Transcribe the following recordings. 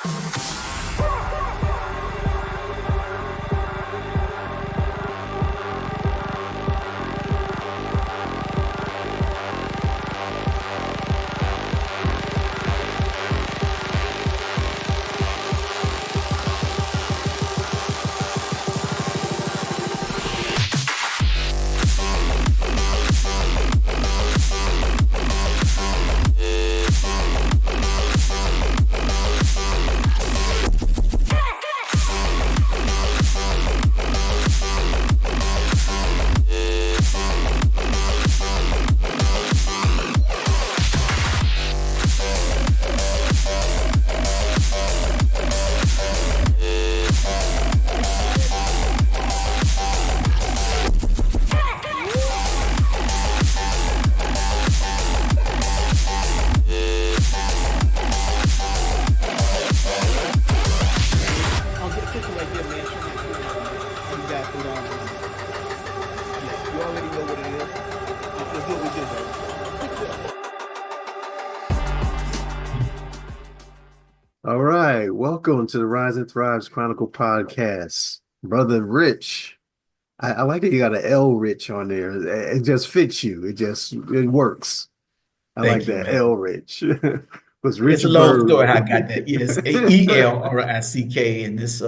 I'll get a picture right there, man. Show me a picture. How you guys put on. Yeah, you already know what it is. Let's do what we did, though. All right, welcome to the Rise and Thrives Chronicle podcast. Brother Rich, I like that you got an L Rich on there. It just fits you. It works. I like Thank you, that man. L Rich. Was It's a long story how I Richberg. got that. Yes, Elrick, and this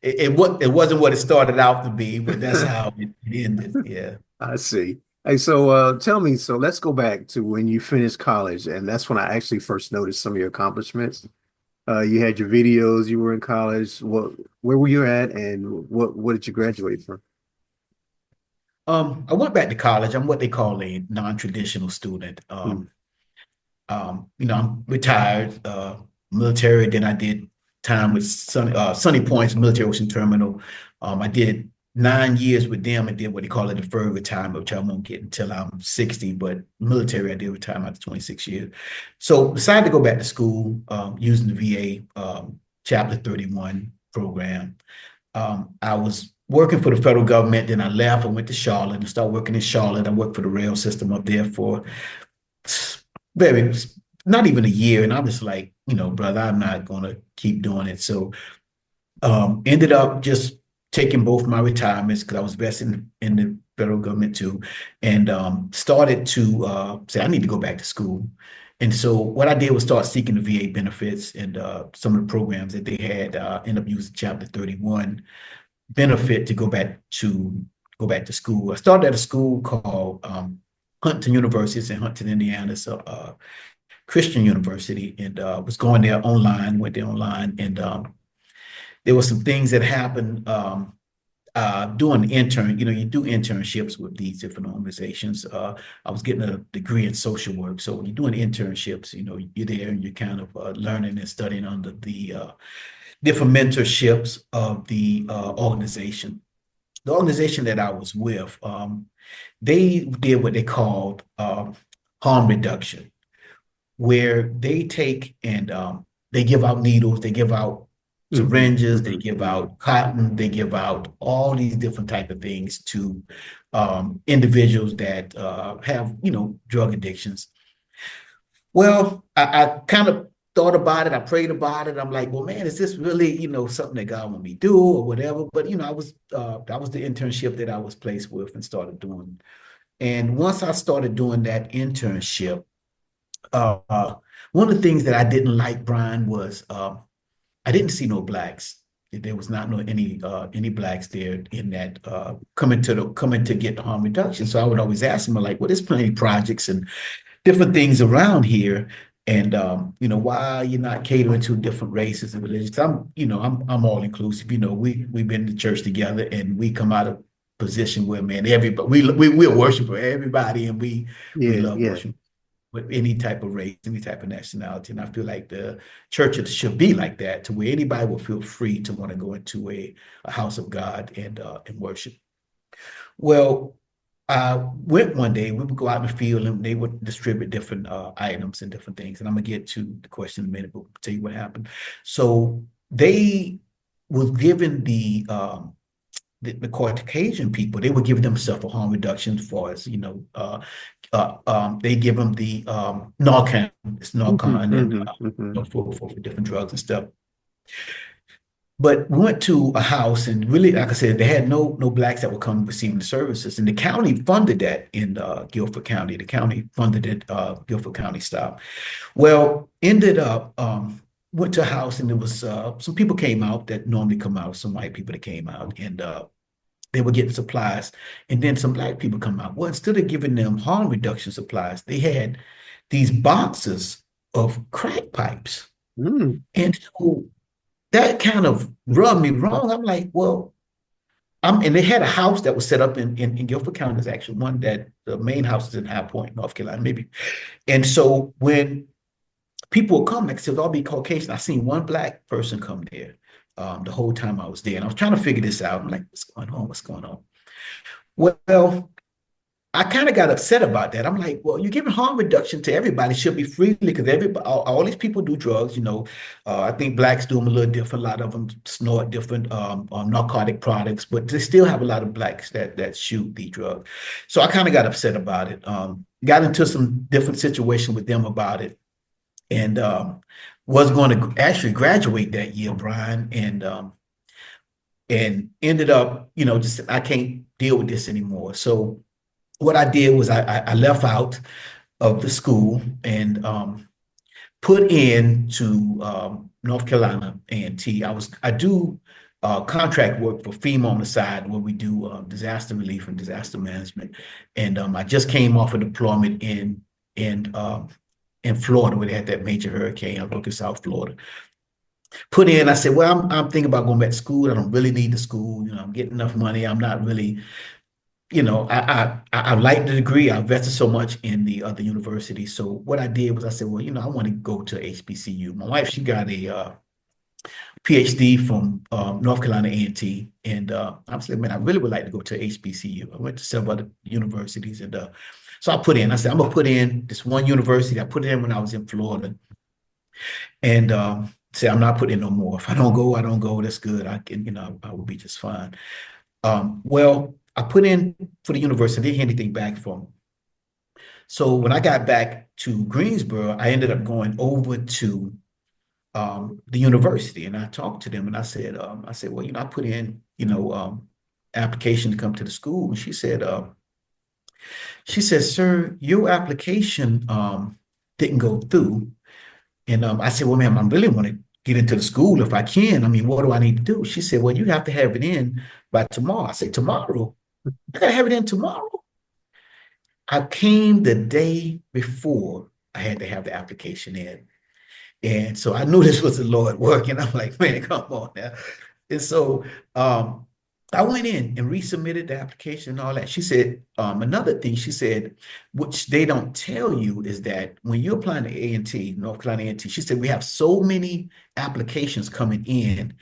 it wasn't what it started out to be, but that's how it ended. Yeah. I see. Hey, so tell me, so let's go back to when you finished college, and that's when I actually first noticed some of your accomplishments. You had your videos, you were in college. Where were you at, and what did you graduate from? I went back to college. I'm what they call a non-traditional student. Hmm. I'm retired, military. Then I did time with Sunny Points Military Ocean Terminal. I did 9 years with them and did what they call a deferred retirement, which I won't get until I'm 60. But military, I did retirement after 26 years. So decided to go back to school using the VA Chapter 31 program. I was working for the federal government. Then I left. I went to Charlotte and started working in Charlotte. I worked for the rail system up there for very not even a year, and I'm just like, brother, I'm not gonna keep doing it. So ended up just taking both my retirements because I was vested in the federal government too, and started to say I need to go back to school. And so what I did was start seeking the VA benefits and some of the programs that they had. End up using Chapter 31 benefit to go back to school. I started at a school called Huntington University. It's in Huntington, Indiana. It's a Christian university, and was going there online, went there online, and there were some things that happened doing the intern. You do internships with these different organizations. I was getting a degree in social work. So when you're doing internships, you're there and you're kind of learning and studying under the different mentorships of the organization. The organization that I was with, they did what they called harm reduction, where they take and they give out needles, they give out syringes, they give out cotton, they give out all these different type of things to individuals that have, drug addictions. Well, I kind of thought about it. I prayed about it. I'm like, well, man, is this really, something that God want me to do or whatever? But, I was that was the internship that I was placed with and started doing. And once I started doing that internship, one of the things that I didn't like, Brian, was I didn't see no blacks. There was not any blacks there in that coming to get harm reduction. So I would always ask them, like, well, there's plenty of projects and different things around here. And why you're not catering to different races and religions? I'm all inclusive. We've been to church together, and we come out of position where, man, everybody we're worship for everybody, and we love Yeah. worship with any type of race, any type of nationality. And I feel like the church should be like that, to where anybody will feel free to want to go into a house of God and worship. Well, I went one day. We would go out in the field, and they would distribute different items and different things. And I'm gonna get to the question in a minute, but I'll tell you what happened. So they was given the the Caucasian people, they were giving themselves a harm reduction for us, they give them the Narcan, it's Mhm, Narcan, and mhm, mhm. for different drugs and stuff. But we went to a house, and really, like I said, they had no blacks that would come receiving the services, and the county funded that in Guilford County. The county funded it, Guilford County style. Well, ended up went to a house, and there was some people came out that normally come out, some white people that came out, and they were getting supplies, and then some black people come out. Well, instead of giving them harm reduction supplies, they had these boxes of crack pipes, Mm. and so that kind of rubbed me wrong. I'm like, well, and they had a house that was set up in Guilford County. There's actually one that the main house is in High Point, North Carolina, maybe. And so when people would come, like I said, all be Caucasian. I seen one black person come there the whole time I was there. And I was trying to figure this out. I'm like, what's going on? What's going on? Well, I kind of got upset about that. I'm like, well, you're giving harm reduction to everybody, should be freely, because everybody, all these people do drugs. I think blacks do them a little different. A lot of them snort different narcotic products, but they still have a lot of blacks that shoot the drug. So I kind of got upset about it. Got into some different situation with them about it, and was going to actually graduate that year, Brian, and ended up, just I can't deal with this anymore. So what I did was I left out of the school and put in to North Carolina A&T. I do contract work for FEMA on the side, where we do disaster relief and disaster management. And I just came off a deployment in Florida, where they had that major hurricane. I look in South Florida. Put in, I said, well, I'm thinking about going back to school. I don't really need the school. I'm getting enough money. I'm not really, I like the degree. I invested so much in the other university. So what I did was I said, well, I want to go to HBCU. My wife, she got a PhD from North Carolina A&T, and I said, man, I really would like to go to HBCU. I went to several other universities, and so I put in. I said, I'm gonna put in this one university. I put it in when I was in Florida, and say I'm not putting in no more. If I don't go, I don't go. That's good. I can, I will be just fine. Well, I put in for the university, didn't hear anything back from them. So when I got back to Greensboro, I ended up going over to the university, and I talked to them, and I said, well, I put in, application to come to the school, and she said, sir, your application didn't go through. And I said, well, ma'am, I really want to get into the school if I can. I mean, what do I need to do? She said, well, you have to have it in by tomorrow. I said, tomorrow? I got to have it in tomorrow. I came the day before I had to have the application in. And so I knew this was the Lord working. I'm like, man, come on now. And so I went in and resubmitted the application and all that. She said, another thing, she said, which they don't tell you, is that when you're applying to A&T, North Carolina A&T, she said, we have so many applications coming in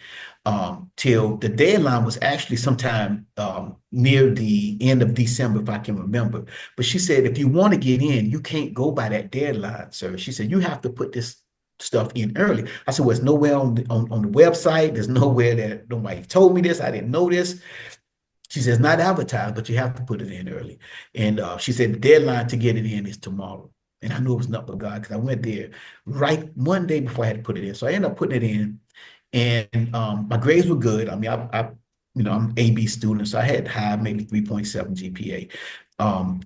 till the deadline was actually sometime near the end of December, if I can remember. But she said, if you want to get in, you can't go by that deadline, sir. She said, you have to put this stuff in early. I said, well, it's nowhere on the website. There's nowhere that nobody told me this. I didn't know this. She says, not advertised, but you have to put it in early. And she said, the deadline to get it in is tomorrow. And I knew it was nothing but God, because I went there right one day before I had to put it in. So I ended up putting it in, and my grades were good. I mean, I'm AB student, so I had high, maybe 3.7 GPA.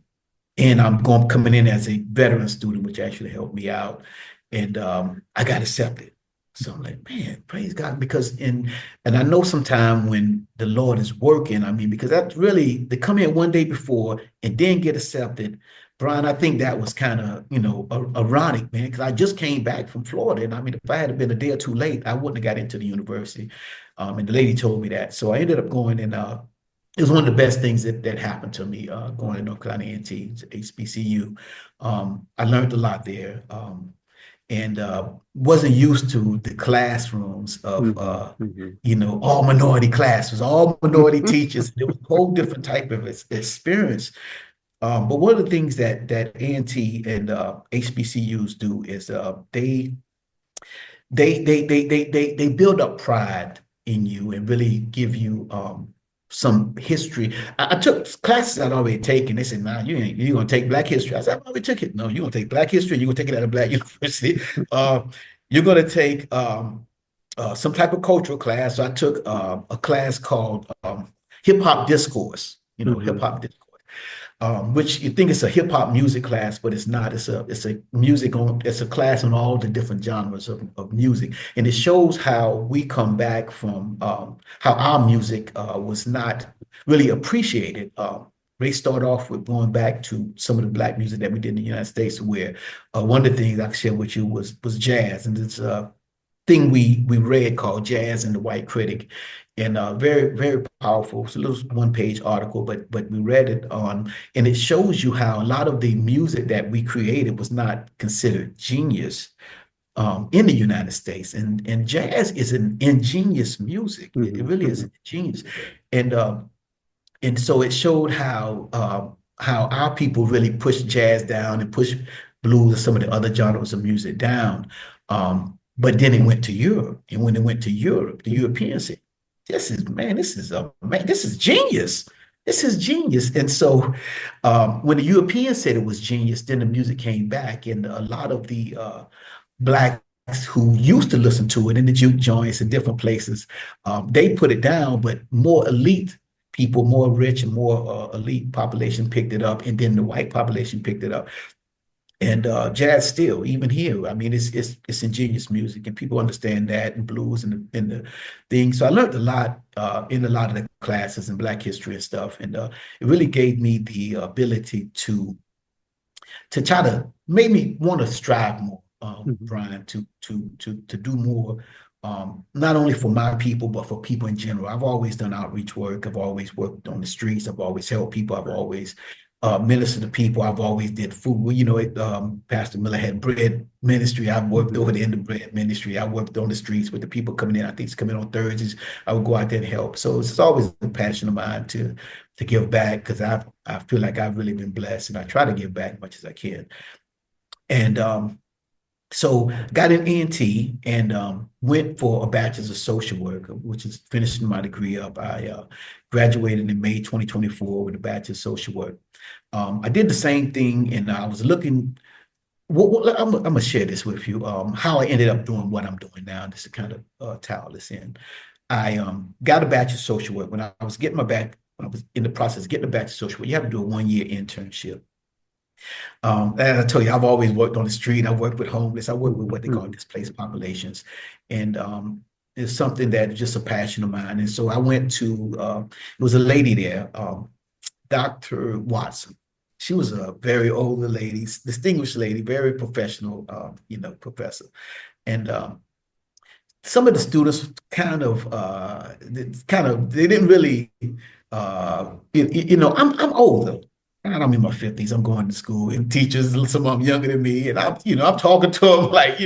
And I'm coming in as a veteran student, which actually helped me out. And I got accepted. So I'm like, man, praise God. Because and I know sometime when the Lord is working, I mean, because that's really, they come in one day before and then get accepted. Brian, I think that was kind of, ironic, man, because I just came back from Florida. And I mean, if I had been a day or two late, I wouldn't have got into the university. And the lady told me that. So I ended up going, and it was one of the best things that happened to me, going to North Carolina A&T, HBCU. I learned a lot there. And wasn't used to the classrooms of, all minority classes, all minority teachers. It was a whole different type of experience. But one of the things that A&T and HBCUs do is they build up pride in you and really give you some history. I took classes I'd already taken. They said, "Nah, you gonna take Black history." I said, "I already took it." No, you're gonna take Black history. You're gonna take it at a Black university. Uh, you're gonna take some type of cultural class. So I took a class called hip hop discourse. Hip Mhm. hop discourse, which you think it's a hip hop music class, but it's not. It's a class on all the different genres of music, and it shows how we come back from how our music was not really appreciated. They start off with going back to some of the Black music that we did in the United States, where one of the things I shared with you was jazz, and it's thing we read called Jazz and the White Critic, and very very powerful. It's a little one-page article, but we read it on, and it shows you how a lot of the music that we created was not considered genius in the United States, and jazz is an ingenious music. It Mhm. really is Mhm. ingenious, and so it showed how our people really pushed jazz down and pushed blues and some of the other genres of music down. But then it went to Europe, and when it went to Europe, the Europeans said, this is genius. This is genius." And so when the Europeans said it was genius, then the music came back, and a lot of the Blacks who used to listen to it in the juke joints and different places, they put it down, but more elite people, more rich and more elite population picked it up, and then the white population picked it up. And jazz still, even here, I mean, it's ingenious music, and people understand that, and blues and the thing. So I learned a lot in a lot of the classes in Black history and stuff, and it really gave me the ability to try to make me want to strive more, Mhm. Brian, to do more, not only for my people but for people in general. I've always done outreach work. I've always worked on the streets. I've always helped people. I've always ministered to people. I've always did food. Well, Pastor Miller had bread ministry. I've worked Mhm. over there in the bread ministry. I worked on the streets with the people coming in. I think it's coming on Thursdays. I would go out there and help. So it's always a passion of mine to give back, because I feel like I've really been blessed, and I try to give back as much as I can. And so got an ENT, and went for a bachelor's of social work, which is finishing my degree up. I graduated in May 2024 with a bachelor's of social work. I did the same thing, and I was looking. I'm gonna share this with you. How I ended up doing what I'm doing now. Just to kind of towel this in. I got a bachelor's of social work when I was getting my back. When I was in the process of getting a bachelor's of social work, you have to do a 1 year internship. And I tell you, I've always worked on the street. I worked with homeless. I worked with what they call Mhm. displaced populations, and it's something that is just a passion of mine. And so I went to. It was a lady there, Dr. Watson. She was a very older lady, distinguished lady, very professional, professor. And some of the students they didn't really I'm older. I'm in my 50s. I'm going to school, and teachers, some of them younger than me, and I'm talking to them like,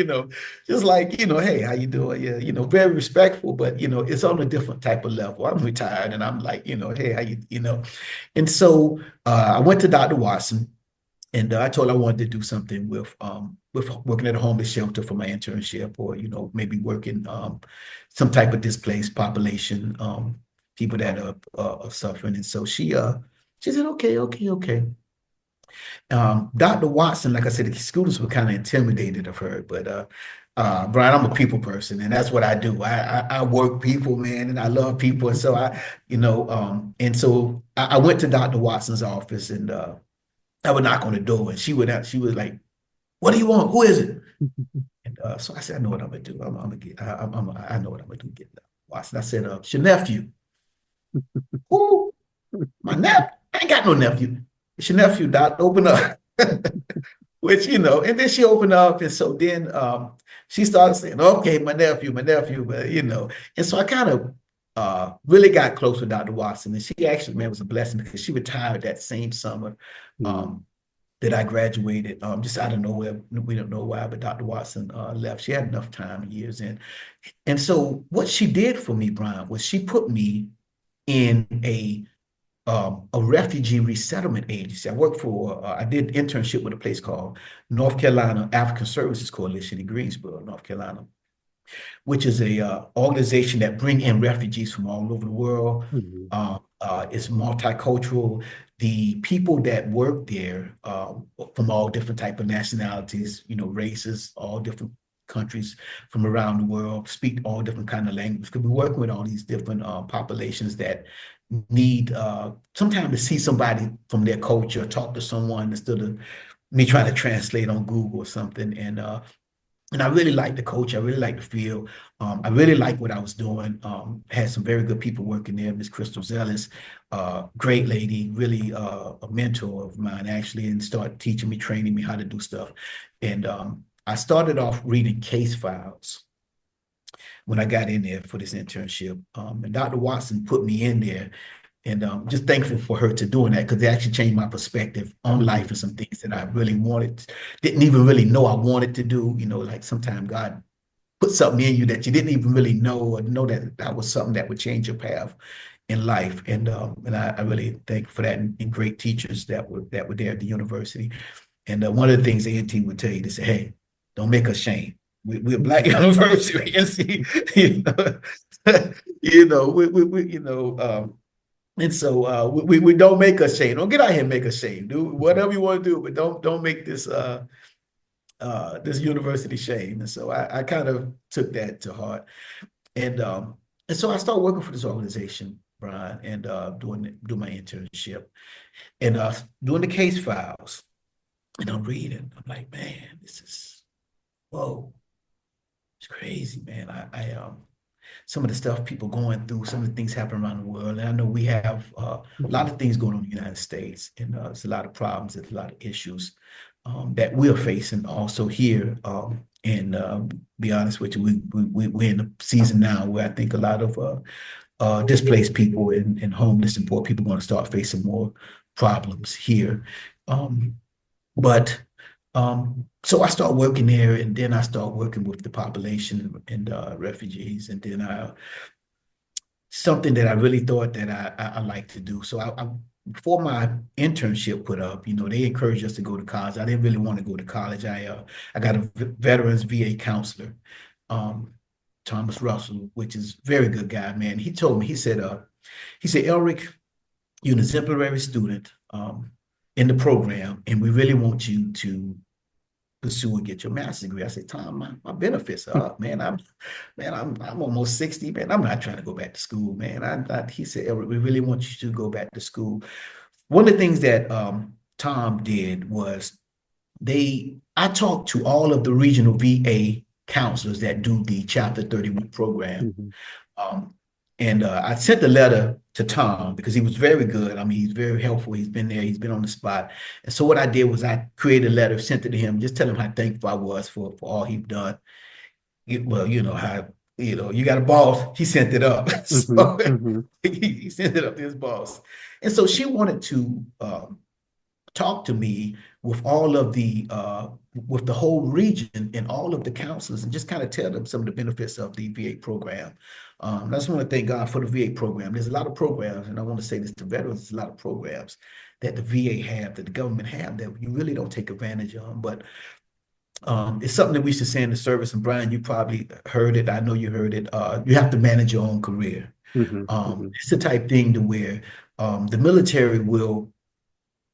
just like, hey, how you doing? Yeah, very respectful, but it's on a different type of level. I'm retired, and I'm like, hey, how you. And so I went to Dr. Watson, and I told her I wanted to do something with working at a homeless shelter for my internship, or maybe working some type of displaced population, people that are suffering. And so she said, okay, okay, okay. Dr. Watson, like I said, the students were kind of intimidated of her, but Brian, I'm a people person, and that's what I do. I work people, man, and I love people, and so I went to Dr. Watson's office, and I would knock on the door, and she was like, "What do you want? Who is it?" And so I said, "I know what I'm gonna do. I'm gonna get. I know what I'm gonna do. Get Watson." I said, "It's your nephew." Who? My nephew? I ain't got no nephew. It's your nephew, Doc. Open up. Which, and then she opened up, and so then she started saying, "Okay, my nephew," but and so I kind of really got close with Dr. Watson, and she actually, man, was a blessing, because she retired that same summer. Mhm. Um, that I graduated, just out of nowhere. We don't know why, but Dr. Watson left. She had enough time and years in. And so what she did for me, Brian, was she put me in a refugee resettlement agency. I did internship with a place called North Carolina African Services Coalition in Greensboro, North Carolina. which is a organization that bring in refugees from all over the world. Mhm. It's multicultural. The people that work there from all different type of nationalities, races, all different countries from around the world, speak all different kind of language. Because we're working with all these different populations that need sometimes to see somebody from their culture, talk to someone instead of me trying to translate on Google or something. And I really like the coach. I really like the field. I really like what I was doing. Had some very good people working there. Miss Crystal Zealous, great lady, really a mentor of mine actually, and started teaching me, training me how to do stuff. And I started off reading case files when I got in there for this internship. And Dr. Watson put me in there, and just thankful for her to doing that because it actually changed my perspective on life and some things that I really didn't even really know I wanted to do. Like sometimes God put something in you that you didn't even really know or know that that was something that would change your path in life. And I really thank for that and great teachers that were there at the university. And one of the things the team would tell you, they say, hey, don't make us shame. We're a Black university, and see, and so we don't make us shame. Don't get out here and make us shame. Do whatever you want to do, but don't make this university shame. And so I kind of took that to heart. And so I started working for this organization, Brian, and doing my internship and doing the case files. And I'm reading. I'm like, man, this is whoa, it's crazy, man. I some of the stuff people going through, some of the things happening around the world. And I know we have a lot of things going on in the United States, and there's a lot of problems, there's a lot of issues that we're facing also here. And be honest with you, we're in a season now where I think a lot of displaced people and homeless and poor people are going to start facing more problems here. But so I started working there, and then I started working with the population and refugees, and then something that I really thought that I like to do. So before my internship put up, they encouraged us to go to college. I didn't really want to go to college. I got a veterans VA counselor, Thomas Russell, which is a very good guy, man. He told me, he said, Elrick, you're an exemplary student in the program, and we really want you to pursue and get your master's degree. I said, Tom, my benefits are up, man. I'm almost 60, man. I'm not trying to go back to school, man. He said, Elrick, we really want you to go back to school. One of the things that Tom did was I talked to all of the regional VA counselors that do the Chapter 31 program. And I sent a letter to Tom because he was very good. I mean, he's very helpful. He's been there. He's been on the spot. And so what I did was I created a letter, sent it to him, just tell him how thankful I was for all he's done. Well, you know how, you got a boss. He sent it up. So he sent it up to his boss. And so she wanted to talk to me with all of with the whole region and all of the counselors and just kind of tell them some of the benefits of the VA program. I just want to thank God for the VA program. There's a lot of programs, and I want to say this to veterans, there's a lot of programs that the VA have, that the government have, that you really don't take advantage of. But it's something that we should say in the service. And Brian, you probably heard it. I know you heard it. You have to manage your own career. It's the type thing to where the military will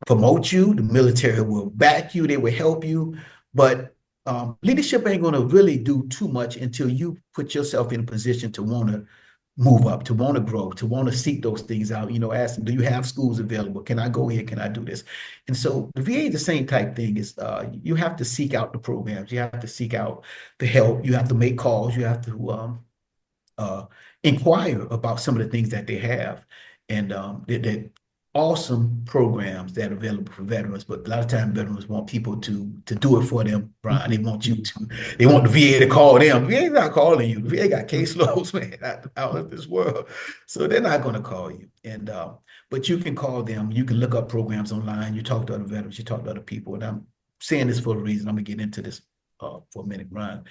promote you, the military will back you, they will help you, but leadership ain't going to really do too much until you put yourself in a position to want to move up, to want to grow, to want to seek those things out. Ask them, do you have schools available? Can I go here? Can I do this? And so the VA is the same type thing. Is you have to seek out the programs, you have to seek out the help, you have to make calls, you have to inquire about some of the things that they have, and that awesome programs that are available for veterans. But a lot of times veterans want people to do it for them, Brian. They want they want the VA to call them. The VA not calling you. The VA got caseloads, man, out of this world. So they're not going to call you. And but you can call them. You can look up programs online. You talk to other veterans. You talk to other people. And I'm saying this for a reason. I'm going to get into this for a minute, Brian.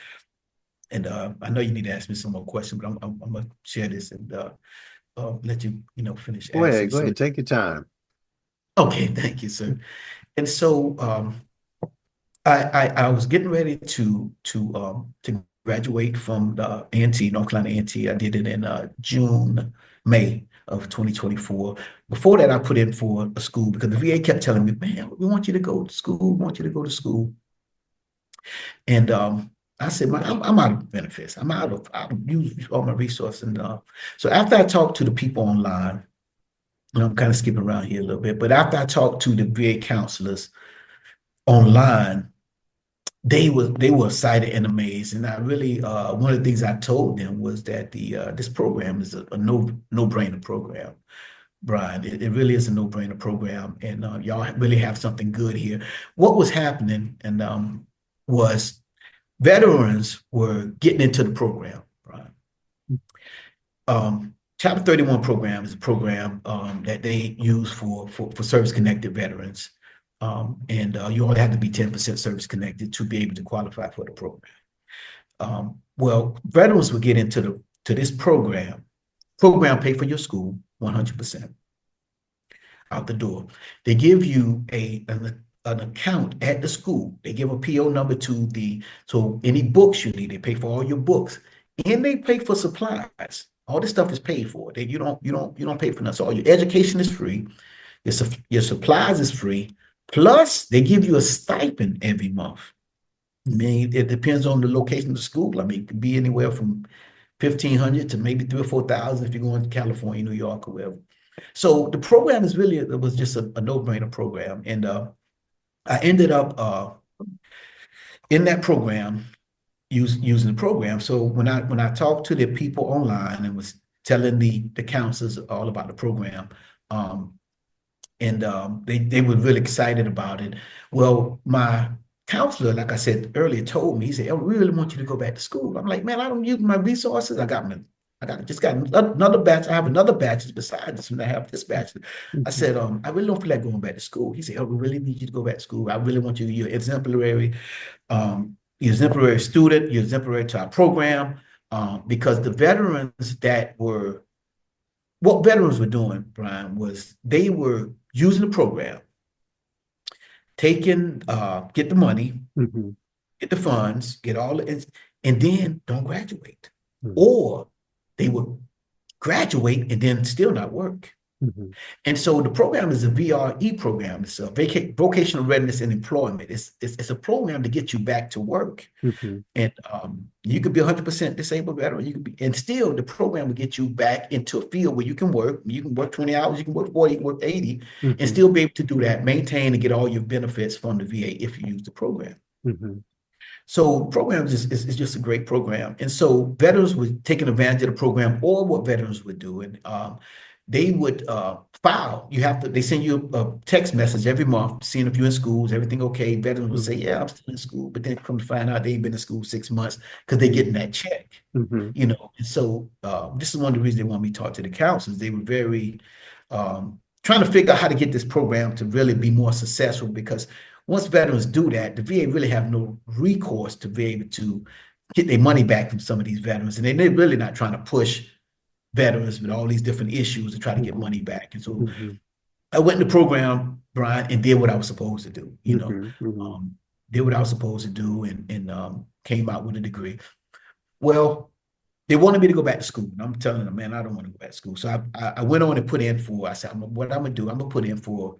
And I know you need to ask me some more questions, but I'm going to share this and let you, finish. Go ahead. Take your time. Okay, thank you, sir. And so I was getting ready to graduate from the A&T, North Carolina A&T. I did it in May of 2024. Before that, I put in for a school because the VA kept telling me, man, we want you to go to school, we want you to go to school. And I said, man, I'm out of benefits. I'm out of use all my resources. And so after I talked to the people online, and I'm kind of skipping around here a little bit, but after I talked to the VA counselors online, they were excited and amazed. And I really one of the things I told them was that this program is a no-brainer program. Brian, it really is a no-brainer program, and y'all really have something good here. What was happening and was veterans were getting into the program, Brian. Chapter 31 program is a program that they use for service-connected veterans. And you only have to be 10% service-connected to be able to qualify for the program. Well, veterans will get into this program. Program pay for your school 100% out the door. They give you an account at the school. They give a PO number so any books you need, they pay for all your books, and they pay for supplies. All this stuff is paid for. You don't pay for nothing. So all your education is free. Your supplies is free. Plus, they give you a stipend every month. I mean, it depends on the location of the school. I mean, it could be anywhere from 1,500 to maybe 3,000 or 4,000 if you're going to California, New York, or wherever. So the program it was just a no-brainer program. And I ended up in that program using the program. So when I talked to the people online and was telling the counselors all about the program, and they were really excited about it. Well, my counselor, like I said earlier, told me, he said, "Oh, we really want you to go back to school." I'm like, man, I don't use my resources. I got another batch. I have another batch besides this, and I have this batch. I said, I really don't feel like going back to school. He said, "Oh, we really need you to go back to school. I really want you. You're exemplary. You're exemplary student. You're exemplary to our program." Because the veterans what veterans were doing, Brian, was they were using the program, get the money, get the funds, get all the, and then don't graduate. Or they would graduate and then still not work. And so the program is a VRE program. It's a vocational readiness and employment. It's a program to get you back to work. And you could be 100% disabled veteran. And still the program will get you back into a field where you can work. You can work 20 hours, you can work 40, you can work 80, and still be able to do that, maintain and get all your benefits from the VA if you use the program. So the program is just a great program. And so veterans were taking advantage of the program, or what veterans would do. And they would file. They send you a text message every month, seeing if you're in schools, everything okay. Veterans will say, yeah, I'm still in school, but then come to find out they ain't been in school 6 months because they're getting that check, And so this is one of the reasons they want me to talk to the counselors. They were very trying to figure out how to get this program to really be more successful, because once veterans do that, the VA really have no recourse to be able to get their money back from some of these veterans. And they're really not trying to push veterans with all these different issues to try to get money back. And so I went in the program, Brian, and did what I was supposed to do, did what I was supposed to do, and came out with a degree. Well, they wanted me to go back to school. And I'm telling them, man, I don't want to go back to school. So I went on and put in for, I said, what I'm going to do, I'm going to put in for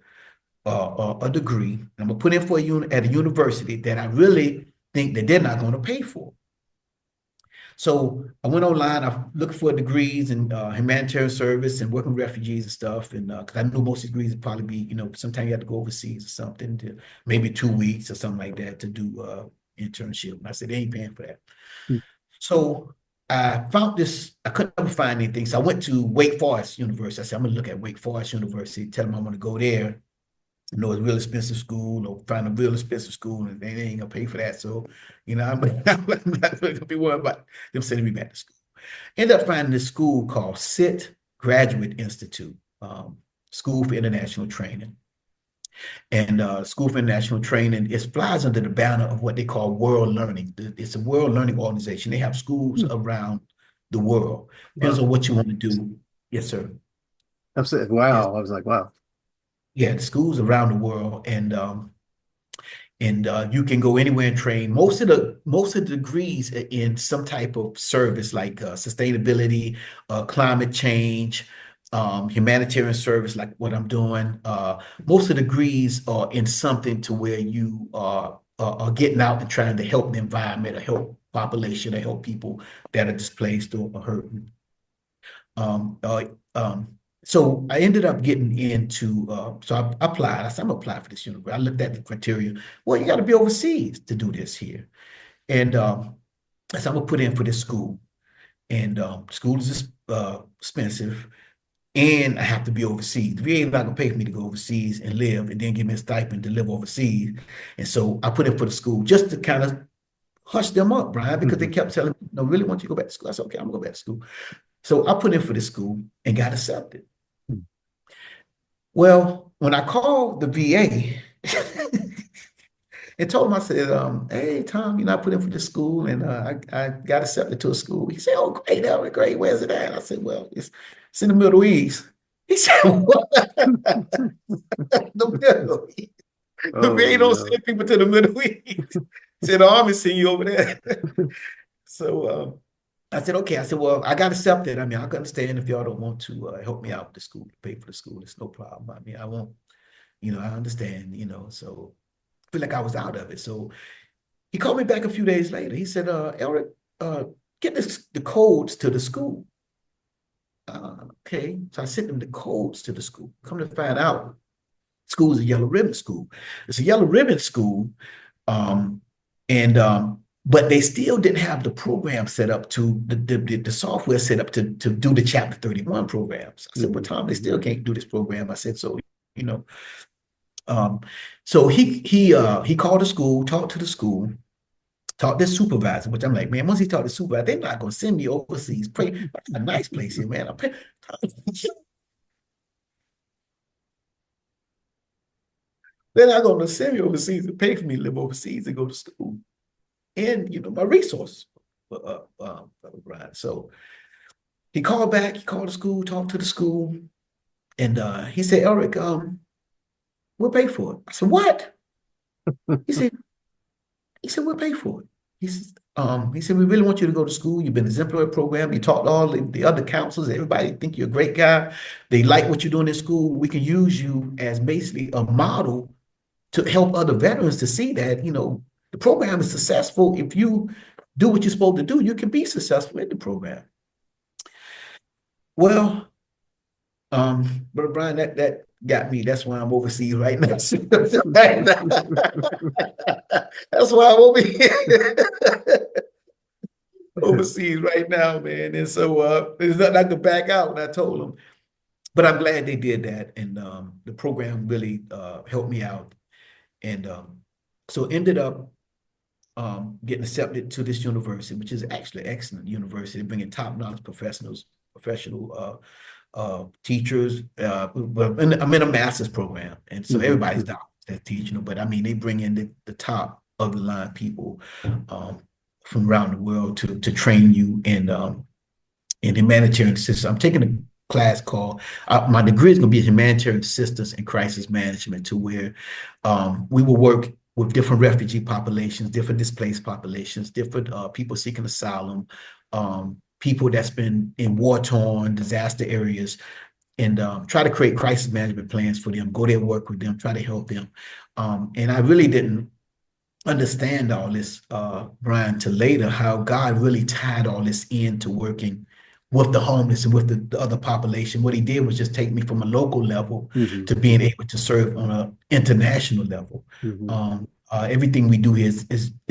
a degree. And I'm going to put in for at a university that I really think that they're not going to pay for. So I went online, I looked for degrees in humanitarian service and working with refugees and stuff. And because I knew most degrees would probably be, sometimes you have to go overseas or something, to maybe 2 weeks or something like that to do internship. And I said, they ain't paying for that. So I found this, I couldn't ever find anything. So I went to Wake Forest University. I said, I'm going to look at Wake Forest University, tell them I want to go there. It's a real expensive school, or find a real expensive school, and they ain't gonna pay for that. So, I'm not gonna be worried about them sending me back to school. Ended up finding this school called SIT Graduate Institute, School for International Training. And School for International Training, it flies under the banner of what they call World Learning. It's a World Learning organization. They have schools around the world. Depends on what you want to do. Yes, sir. I said, wow. Yes. I was like, wow. Yeah, the schools around the world. And and you can go anywhere and train. Most of the degrees are in some type of service, like sustainability, climate change, humanitarian service, like what I'm doing. Most of the degrees are in something to where you are getting out and trying to help the environment, or help population, or help people that are displaced or hurting. Um, uh, so I ended up getting into, so I applied. I said, I'm applying for this university. I looked at the criteria. Well, you got to be overseas to do this here. And I said, I'm gonna put in for this school. And school is expensive, and I have to be overseas. The VA is not gonna pay for me to go overseas and live, and then give me a stipend to live overseas. And so I put in for the school just to kind of hush them up, Brian, because they kept telling me, no, really want you to go back to school. I said, okay, I'm gonna go back to school. So I put in for this school and got accepted. Well, when I called the VA and told him, I said, hey, Tom, I put in for this school, and I got accepted to a school. He said, oh, great, Elrick, great. Where's it at? I said, well, it's in the Middle East. He said, what? The Middle East. The VA don't send people to the Middle East. Said, the Army send you over there. So I said, okay. I said, well, I got accepted. I mean, I can understand if y'all don't want to help me out with the school, pay for the school. It's no problem. I mean, I won't, I understand, so I feel like I was out of it. So he called me back a few days later. He said, Elrick, get the codes to the school. Okay. So I sent him the codes to the school. Come to find out, school is a yellow ribbon school. It's a yellow ribbon school. But they still didn't have the program set up to the software set up to do the Chapter 31 programs. I said, well, Tom, they still can't do this program. I said, so, so he called the school, talked to the school, talked to the supervisor, which I'm like, man, once he talked to the supervisor, they're not going to send me overseas. Pray, a nice place here, man. They're not going to send me overseas and pay for me to live overseas and go to school. And, my resource, Brian. So he called back, he called the school, talked to the school, and he said, Elrick, we'll pay for it. I said, what? He said, we'll pay for it. He said, we really want you to go to school. You've been in the exemplary program. You talked to all the other counselors. Everybody think you're a great guy. They like what you're doing in school. We can use you as basically a model to help other veterans to see that, the program is successful. If you do what you're supposed to do, you can be successful in the program. Well, Brother Brian, that got me. That's why I'm overseas right now. That's why I'm over here. Overseas right now, man. And so there's nothing I could back out when I told them. But I'm glad they did that. And the program really helped me out. And so ended up getting accepted to this university, which is actually an excellent university, bringing top-notch professional teachers. I'm in a master's program, and so everybody's doctors that teach, but I mean, they bring in the top of the line people from around the world to train you in humanitarian assistance. I'm taking a class called, my degree is going to be humanitarian assistance and crisis management, to where we will work with different refugee populations, different displaced populations, different people seeking asylum, people that's been in war-torn, disaster areas, and try to create crisis management plans for them, go there, work with them, try to help them. And I really didn't understand all this, Brian, till later, how God really tied all this into working with the homeless and with the other population. What he did was just take me from a local level to being able to serve on an international level. Everything we do is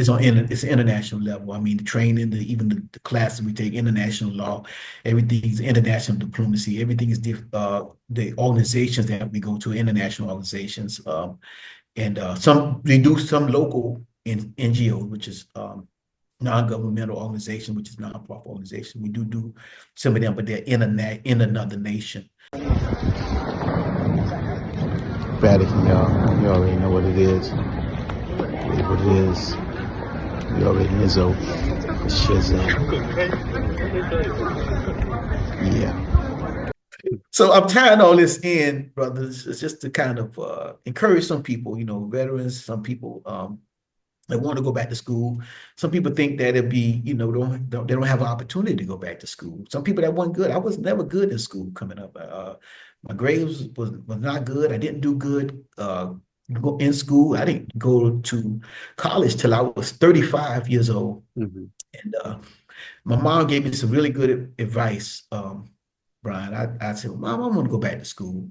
on it's an international level. I mean, the training, even the classes we take, international law, everything is international diplomacy. Everything is the organizations that we go to, international organizations, and we do some local NGO, which is non-governmental organization, which is non-profit organization. We do some of them, but they're in another nation. Vatican, y'all. You already know what it is. What it is. You already know. Shizzy. Yeah. So I'm tying all this in, brothers. It's just to kind of encourage some people, veterans, some people that want to go back to school. Some people think that it'd be, they don't have an opportunity to go back to school. Some people that weren't good. I was never good in school coming up. My grades was not good. I didn't do good in school. I didn't go to college till I was 35 years old. Mhm. And my mom gave me some really good advice, Brian. I said, well, Mom, I want to go back to school,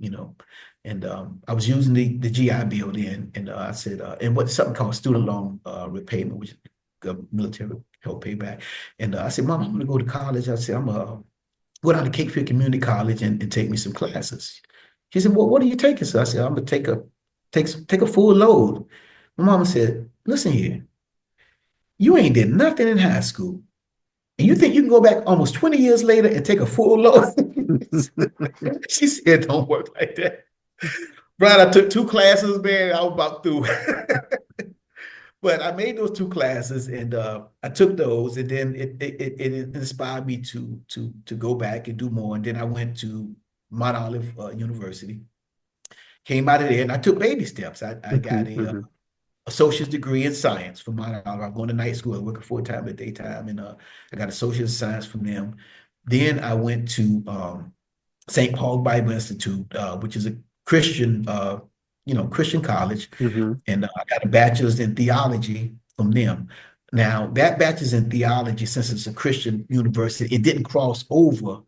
And I was using the GI Bill then, and I said, and what's something called student loan repayment, which is military help payback. And I said, Mom, I'm going to go to college. I said, I'm go down to Cape Fear Community College and take me some classes. She said, well, what are you taking? So I said, I'm going to take a full load. My mama said, listen here, you ain't did nothing in high school. And you think you can go back almost 20 years later and take a full load? She said, don't work like that. Brian, I took 2 classes, man. I was about through. But I made those 2 classes, and I took those, and then it inspired me to go back and do more. And then I went to Mount Olive University, came out of there, and I took baby steps. I got a associate's degree in science from Mount Olive. I'm going to night school. I work full-time at daytime, and I got associate's in science from them. Then I went to St. Paul Bible Institute, which is a Christian, Christian college, and I got a bachelor's in theology from them. Now, that bachelor's in theology, since it's a Christian university, it didn't cross over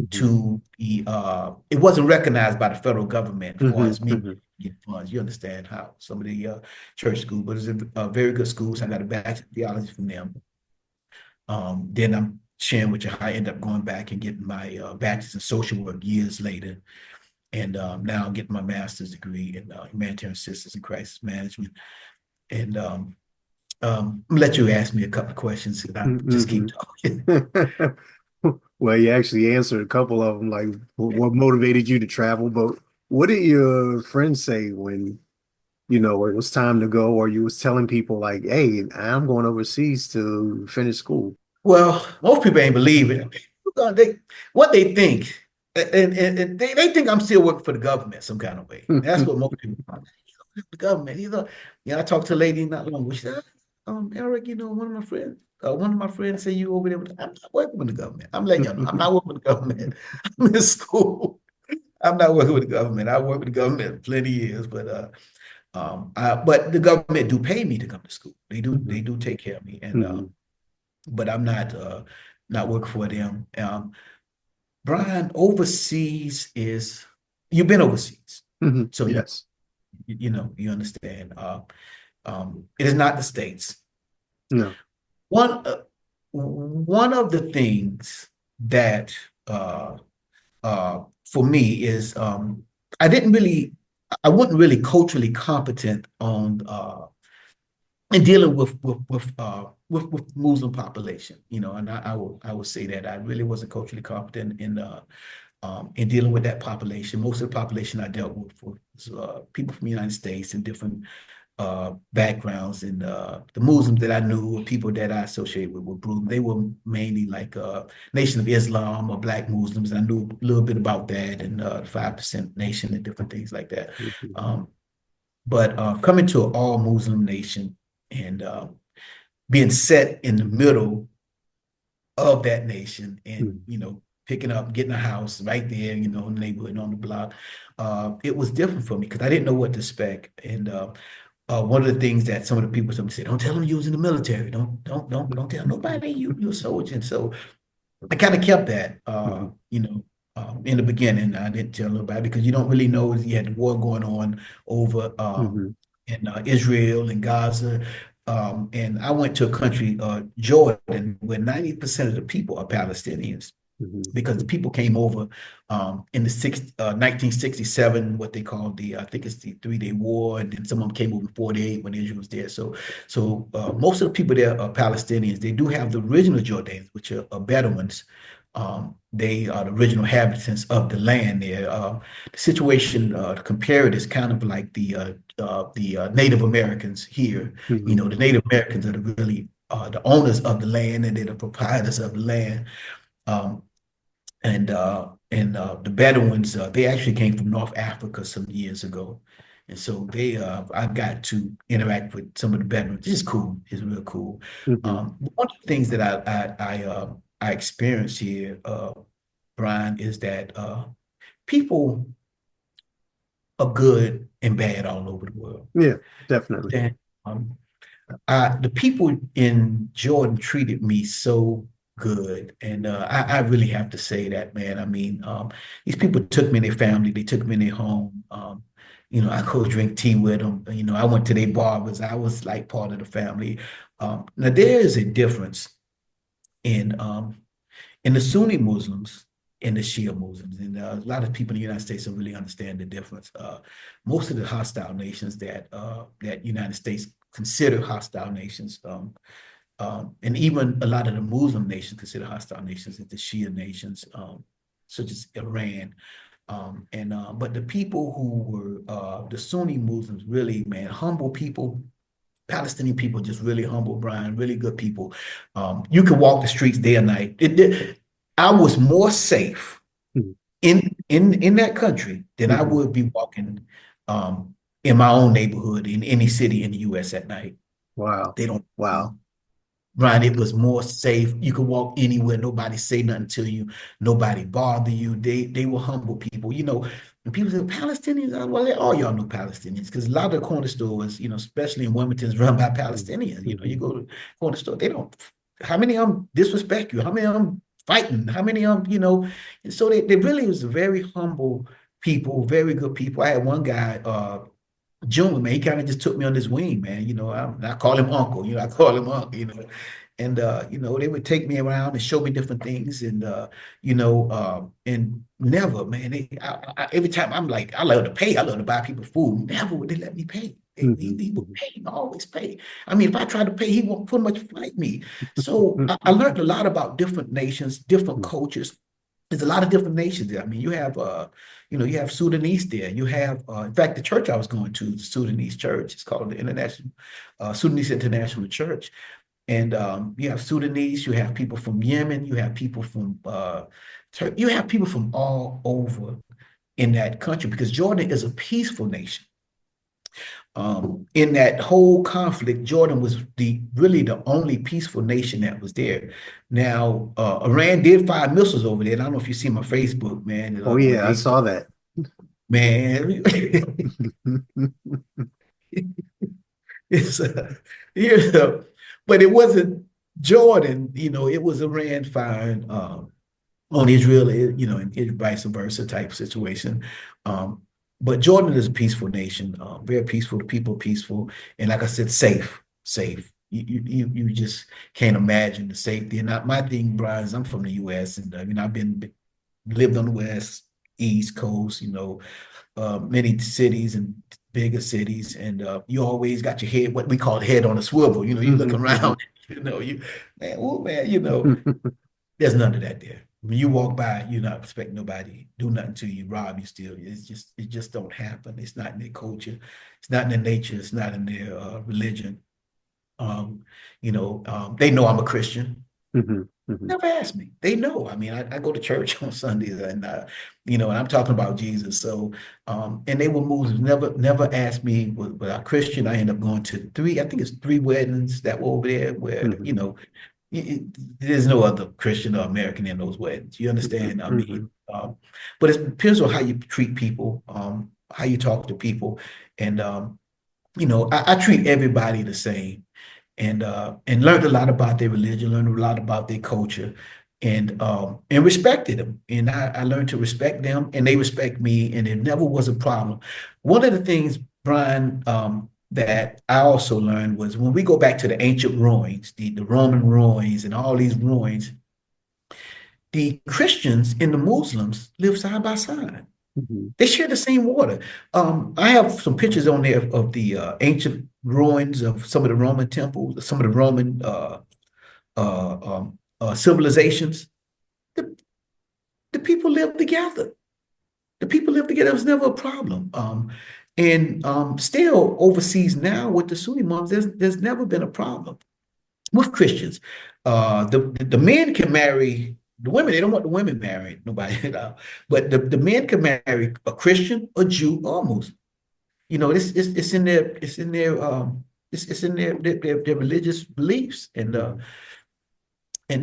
to it wasn't recognized by the federal government as far as me getting funds. You understand how some of the church schools, but it's a very good schools. I got a bachelor's in theology from them. Then I'm sharing with you how I ended up going back and getting my bachelor's in social work years later. And now I'm getting my master's degree in humanitarian assistance and crisis management. And I'm gonna let you ask me a couple of questions, and I just keep talking. Well, you actually answered a couple of them, like what motivated you to travel. But what did your friends say when, it was time to go, or you was telling people like, hey, I'm going overseas to finish school? Well, most people ain't believe it. What they think, and they think I'm still working for the government some kind of way. That's what most people think. The government. I talked to a lady not long ago. She said, Elrick, one of my friends say you over there. I'm not working with the government. I'm letting y'all know. I'm not working with the government. I'm in school. I'm not working with the government. I worked with the government plenty of years, but the government do pay me to come to school. They do take care of me, and but I'm not working for them. Brian, overseas is you've been overseas, so yes, you understand. It is not the States. No. One of the things that for me is I wasn't really culturally competent on in dealing with Muslim population, and I will say that I really wasn't culturally competent in dealing with that population. Most of the population I dealt with was people from the United States and different backgrounds, and the Muslims that I knew, or people that I associated with, were brutal. They were mainly like Nation of Islam or Black Muslims. I knew a little bit about that, and 5% Nation and different things like that. But coming to an all Muslim nation and being set in the middle of that nation, and picking up, getting a house right there, in the neighborhood, on the block, it was different for me because I didn't know what to expect. And one of the things that some of the people say, don't tell them you was in the military. Don't tell nobody you're a soldier. And so I kind of kept that, in the beginning. I didn't tell nobody because you don't really know. You had the war going on over in Israel and Gaza. And I went to a country, Jordan, where 90% of the people are Palestinians. Because the people came over in the 1967, what they called I think it's the 3-Day War, and then some of them came over in 48 when Israel was there. So most of the people there are Palestinians. They do have the original Jordanians, which are Bedouins. They are the original inhabitants of the land there. The situation, to compare it, is kind of like the Native Americans here. The Native Americans are really the owners of the land, and they're the proprietors of the land. And the Bedouins, they actually came from North Africa some years ago. And so I've got to interact with some of the Bedouins. It's cool. It's real cool. Hmm. One of the things that I experience here, Brian, is that people are good and bad all over the world. Yeah, definitely. And, um, the people in Jordan treated me so good, and I really have to say that, man. I mean, these people took me in their family, they took me in their home. I go drink tea with them. I went to their barbers. I was like part of the family. Now there is a difference in the Sunni Muslims and the Shia Muslims, and a lot of people in the United States don't really understand the difference. Most of the hostile nations that United States consider hostile nations, and even a lot of the Muslim nations consider hostile nations, is the Shia nations, such as Iran. But the people who were the Sunni Muslims, really, man, humble people. Palestinian people just really humble, Brian, really good people. You can walk the streets day or night. I was more safe Mhm. in that country than I Mhm. would be walking in my own neighborhood in any city in the U.S. at night. Wow. They don't. Wow. Brian, it was more safe. You could walk anywhere, nobody say nothing to you, nobody bother you. They were humble people. And people say Palestinians, well, all y'all know Palestinians, because a lot of the corner stores, especially in Wilmington, is run by Palestinians. You Mhm. go to the corner store, they don't, how many of them disrespect you? How many of them fighting? How many of them, and so they really was very humble people, very good people. I had one guy, June, man, he kind of just took me on his wing, man. I call him uncle, I call him uncle, and they would take me around and show me different things, and and never, man, every time I'm like, I love to pay, I love to buy people food. Never would they let me pay. Mhm. He would pay, always pay. I mean, if I tried to pay, he would pretty much fight me. So I learned a lot about different nations, different Mhm. cultures. There's a lot of different nations there. I mean, you have Sudanese there. You have, in fact, the church I was going to, the Sudanese church, it's called the Sudanese International Church. And you have Sudanese, you have people from Yemen, you have people from you have people from all over in that country, because Jordan is a peaceful nation. In that whole conflict, Jordan was really the only peaceful nation that was there. Now, Iran did fire missiles over there. And I don't know if you see my Facebook, man. Oh yeah, I saw that. Man, it's you but it wasn't Jordan. It was Iran firing on Israel, and vice versa type situation. Um, but Jordan is a peaceful nation, very peaceful. The people are peaceful, and like I said, safe, safe. You just can't imagine the safety. And my thing, Brian, is I'm from the U.S. and I've lived on the West, East Coast, many cities and bigger cities, and you always got your head, what we call head on a swivel. You look Mhm. around, man, oh man, there's none of that there. When you walk by, you're not expecting nobody do nothing to you, rob you, steal you. It just don't happen. It's not in their culture. It's not in their nature. It's not in their religion. Um, they know I'm a Christian. Mhm. Mhm. Never ask me. They know. I mean, I go to church on Sundays, and and I'm talking about Jesus. So, and they were Muslims. Never asked me was I Christian. I ended up going to I think it's three weddings that were over there where Mhm. there's no other Christian or American in those weddings. You understand? I mean, Mhm. but it depends on how you treat people, how you talk to people, and I treat everybody the same, and learned a lot about their religion, learned a lot about their culture, and respected them. And I learned to respect them, and they respect me, and it never was a problem. One of the things, Brian, that I also learned was when we go back to the ancient ruins, the Roman ruins, and all these ruins, the Christians and the Muslims live side by side. Mhm. They share the same water. I have some pictures on there of the ancient ruins of some of the Roman temples, some of the Roman civilizations. The, the people live together. The people live together. It was never a problem. And still overseas now with the Sunni Muslims, there's never been a problem with Christians. The men can marry the women, they don't want the women married, nobody, but the men can marry a Christian, a Jew, almost. You know, it's in it's in their religious beliefs, and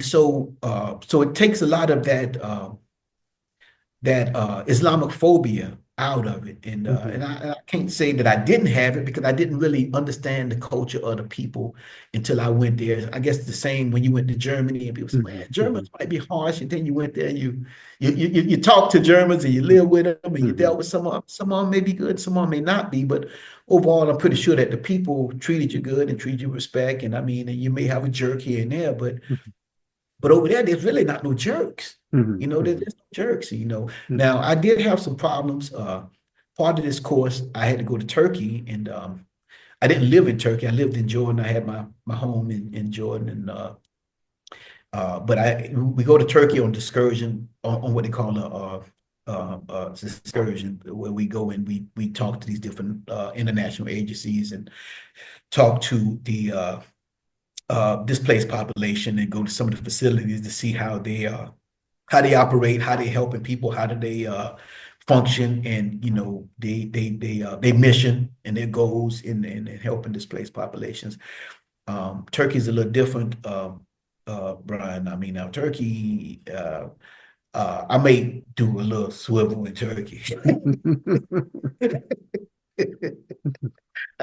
so it takes a lot of that Islamophobia out of it. And I can't say that I didn't have it because I didn't really understand the culture of the people until I went there. I guess the same when you went to Germany and people say, man, Germans might be harsh. And then you went there and you talk to Germans and you live with them and you dealt with some of them may be good, some of them may not be. But overall, I'm pretty sure that the people treated you good and treated you with respect. And I mean, and you may have a jerk here and there, but over there, there's really not no jerks. You know, there's no jerks, you know. Now, I did have some problems. Part of this course, I had to go to Turkey, and I didn't live in Turkey. I lived in Jordan. I had my home in Jordan, and but we go to Turkey on excursion on what they call a excursion, where we go and we talk to these different international agencies and talk to the displaced population and go to some of the facilities to see how they operate, how they helping people, how do they function, and you know they mission and their goals in helping displaced populations. Turkey is a little different, Brian. I mean, now Turkey, I may do a little swivel in Turkey.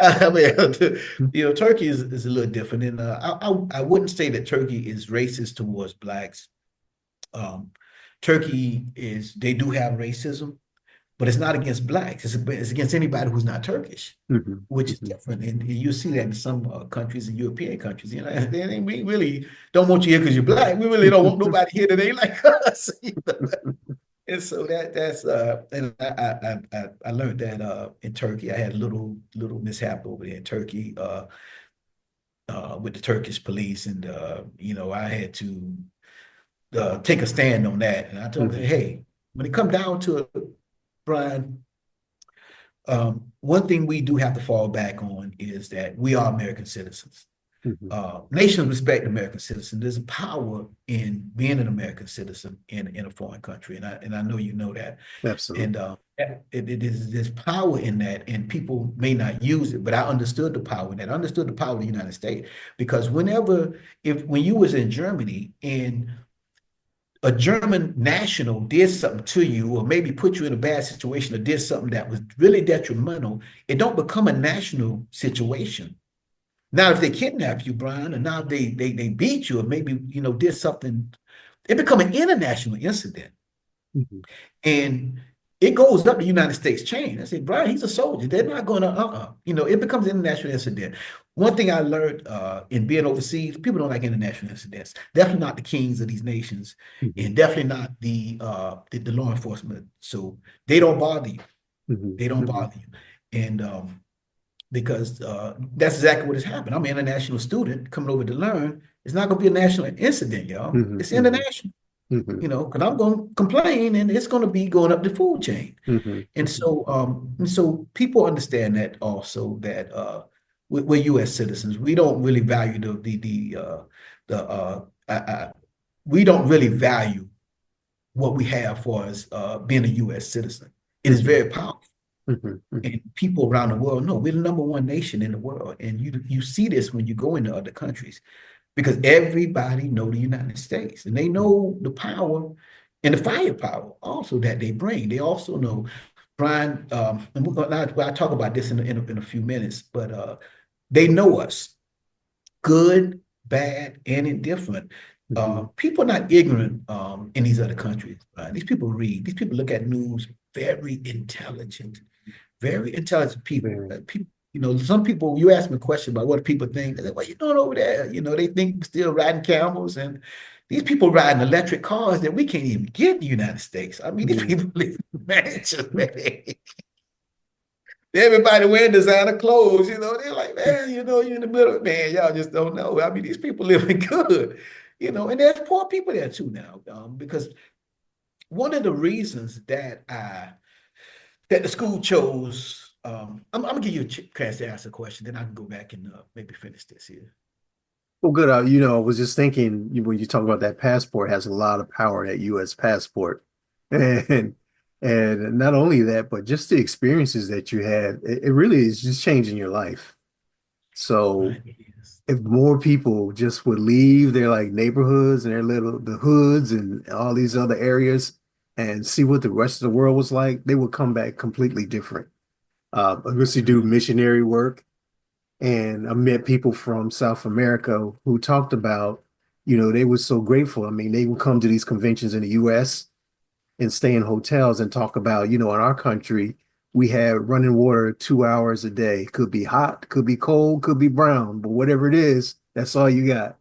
I mean, you know, Turkey is a little different, and I wouldn't say that Turkey is racist towards blacks. Turkey they do have racism, but it's not against blacks. It's against anybody who's not Turkish, which is different. And you see that in some countries, in European countries. You know, we really don't want you here because you're black. We really don't want nobody here that ain't like us. You know? And so that's and I learned that in Turkey. I had a little mishap over there in Turkey with the Turkish police, and you know, I had to take a stand on that. And I told them, hey, when it come down to it, Brian, one thing we do have to fall back on is that we are American citizens. Nations respect American citizens. There's a power in being an American citizen in a foreign country, and I know you know that. Absolutely. And there's power in that, and people may not use it, but I understood the power in that. I understood the power of the United States because when you was in Germany and a German national did something to you, or maybe put you in a bad situation, or did something that was really detrimental, it don't become a national situation. Now, if they kidnap you, Brian, and now they beat you, or maybe you know did something, it become an international incident, and it goes up the United States chain. I say, Brian, he's a soldier. They're not going to, you know, it becomes an international incident. One thing I learned in being overseas, people don't like international incidents. Definitely not the kings of these nations, and definitely not the law enforcement. So they don't bother you. They don't bother you, and because that's exactly what has happened. I'm an international student coming over to learn. It's not going to be a national incident, y'all. It's international. You know, because I'm going to complain, and it's going to be going up the food chain. And so people understand that also that we're U.S. citizens. We don't really value we don't really value what we have for us being a U.S. citizen. It is very powerful. And people around the world know we're the #1 nation in the world. And you see this when you go into other countries, because everybody know the United States, and they know the power and the firepower also that they bring. They also know, Brian, and I'll talk about this in a few minutes, but they know us, good, bad, and indifferent. People are not ignorant in these other countries. These people read. These people look at news. Very intelligent people. People, you know, some people, you ask me a question about what people think. They say, what are you doing over there? You know, they think we're still riding camels, and these people riding electric cars that we can't even get in the United States. I mean, these people live in mansions, man. Everybody wearing designer clothes, you know. They're like, man, you know, you're in the middle, man. Y'all just don't know. I mean, these people living good, you know. And there's poor people there too now, because one of the reasons that the school chose, I'm gonna give you a chance to ask a question, then I can go back and maybe finish this here. Well, good. I was just thinking when you talk about that passport has a lot of power, that U.S. passport, and and not only that, but just the experiences that you had, it really is just changing your life. So Right. Yes. if more people just would leave their like neighborhoods and their little the hoods and all these other areas and see what the rest of the world was like, they would come back completely different. I used to do missionary work, and I met people from South America who talked about, they were so grateful. I mean, they would come to these conventions in the US and stay in hotels and talk about, in our country, we had running water 2 hours a day. Could be hot, could be cold, could be brown, but whatever it is, that's all you got.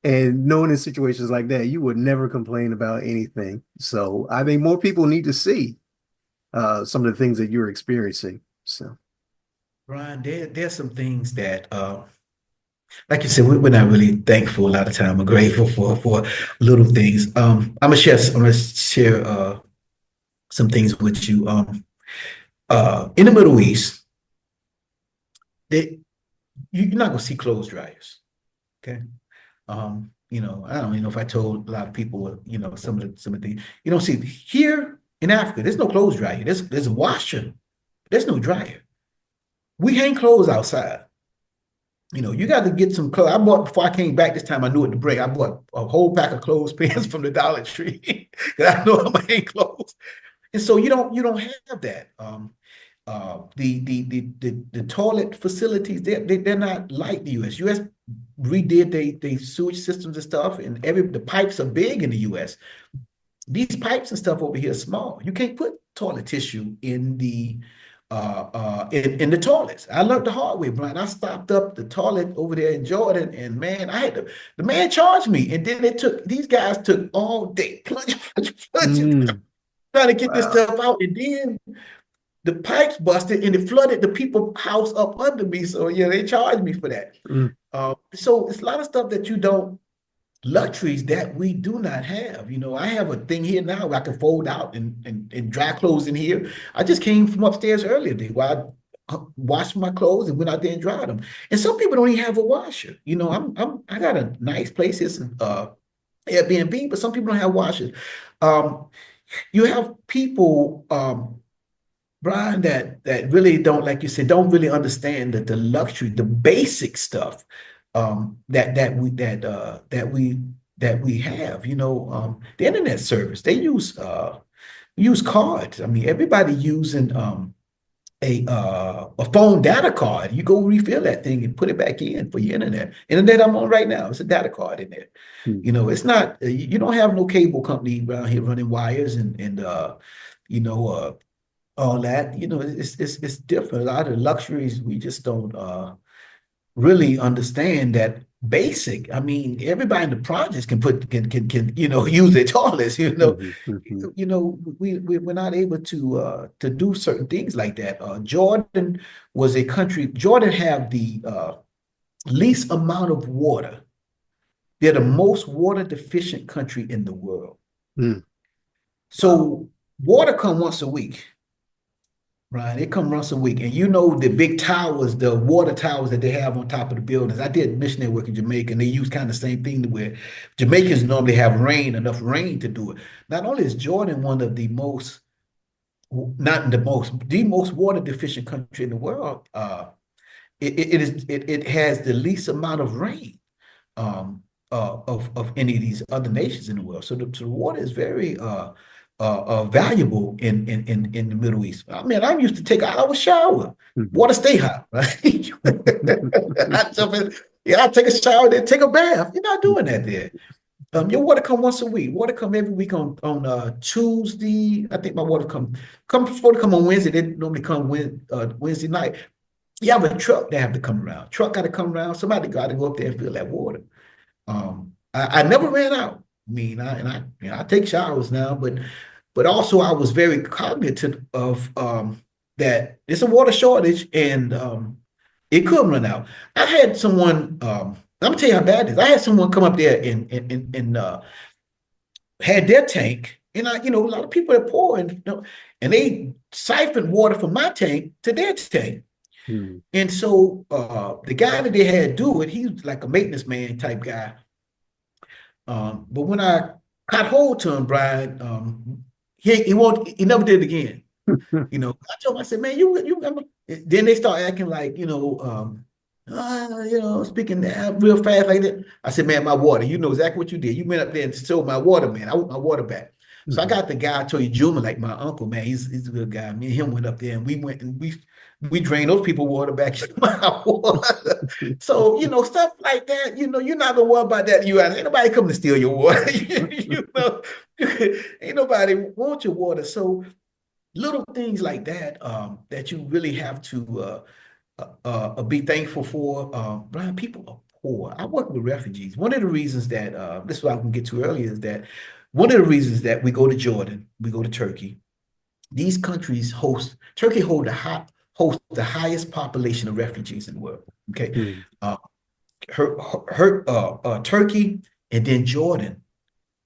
And knowing in situations like that, you would never complain about anything. So I think more people need to see some of the things that you're experiencing. So, Brian, there's some things that like you said, we're not really thankful a lot of time. We're grateful for little things. I'm gonna share some things with you. In the Middle East, they you're not gonna see clothes dryers. Okay. I don't even know if I told a lot of people, some of the things you don't see here in Africa. There's no clothes dryer. There's a washer. There's no dryer. We hang clothes outside. You got to get some clothes. I bought before I came back this time. I knew what to bring. I bought a whole pack of clothespins from the Dollar Tree because I know I'm gonna hang clothes. And so you don't have that. The toilet facilities they're not like the U.S. U.S. redid they sewage systems and stuff, and the pipes are big in the U.S. These pipes and stuff over here are small. You can't put toilet tissue in the toilets. I learned the hard way, Brian. I stopped up the toilet over there in Jordan, and man, the man charged me, and then these guys took all day plunging, mm, trying to get this wow. stuff out, and then the pipes busted and it flooded the people's house up under me. So yeah, they charged me for that. Mm, So it's a lot of stuff that you don't luxuries that we do not have. I have a thing here now where I can fold out and dry clothes in here. I just came from upstairs earlier today where I washed my clothes and went out there and dried them. And some people don't even have a washer. I got a nice place. It's Airbnb, but some people don't have washers. Um, you have people Brian, that really don't, like you said, don't really understand the luxury, the basic stuff that we have. The internet service, they use cards. I mean, everybody using a phone data card. You go refill that thing and put it back in for your internet. Internet I'm on right now, it's a data card in there. mm, It's not you don't have no cable company around here running wires and you know all that. It's different. A lot of luxuries we just don't really understand that basic. I mean, everybody in the projects can use their toilets. mhm, mhm, We're not able to do certain things like that. Jordan was a country. Jordan have the least amount of water. They're the most water deficient country in the world. mm. Wow. So water come once a week. Right, it come once a week, and the big towers, the water towers that they have on top of the buildings. I did missionary work in Jamaica, and they use kind of the same thing to where Jamaicans normally have enough rain to do it. Not only is Jordan one of the most, not the most water deficient country in the world. It has the least amount of rain of any of these other nations in the world. So the water is very valuable in the Middle East. I mean, I used to take an hour shower. Mhm. Water stay hot, right? I jump in, yeah, I take a shower, then take a bath. You're not doing that there. Your water come once a week. Water come every week on Tuesday. I think my water come supposed to come on Wednesday. They normally come Wednesday night. You have a truck that have to come around. Truck got to come around. Somebody got to go up there and fill that water. I never ran out. I mean, I take showers now, but also I was very cognizant of that it's a water shortage and it could run out. I had someone. I'm gonna tell you how bad it is. I had someone come up there and had their tank, and a lot of people are poor, and they siphoned water from my tank to their tank. Mm. And so the guy that they had do it, he was like a maintenance man type guy. But when I caught hold to him, Brian, he never did it again. I told him, I said, man, you remember? Then they start acting like, speaking real fast like that. I said, man, my water. You know exactly what you did. You went up there and stole my water, man. I want my water back. So I Mhm. got the guy I told you, Juma, like my uncle, man. He's a good guy. Me and him went up there and we went and we drained those people water back in my water. So, stuff like that, you're not gonna worry about that. Ain't nobody coming to steal your water. Ain't nobody want your water. So little things like that that you really have to be thankful for. Brian, people are poor. I work with refugees. One of the reasons that this is what I can get to earlier is that one of the reasons that we go to Jordan, we go to Turkey. These countries Turkey host the highest population of refugees in the world. Okay, Mm. uh, Turkey and then Jordan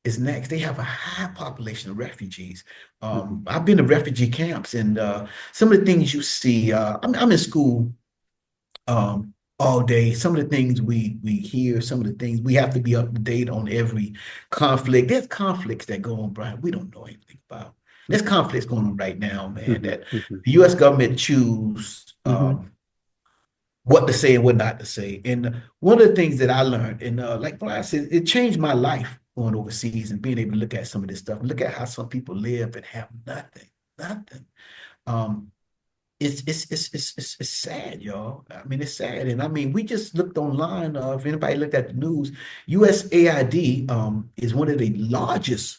is next. They have a high population of refugees. Mhm. I've been to refugee camps, and some of the things you see. I'm in school all day. Some of the things we hear, some of the things we have to be up to date on every conflict. There's conflicts that go on, Brian. We don't know anything about. There's conflicts going on right now, man. Mhm. That Mhm. the U.S. government choose. Mhm. What to say and what not to say. And one of the things that I learned, and like Brian said, it changed my life going overseas and being able to look at some of this stuff, and look at how some people live and have nothing, nothing. Um, it's sad, y'all. I mean, it's sad. And I mean, we just looked online. If anybody looked at the news, USAID is one of the largest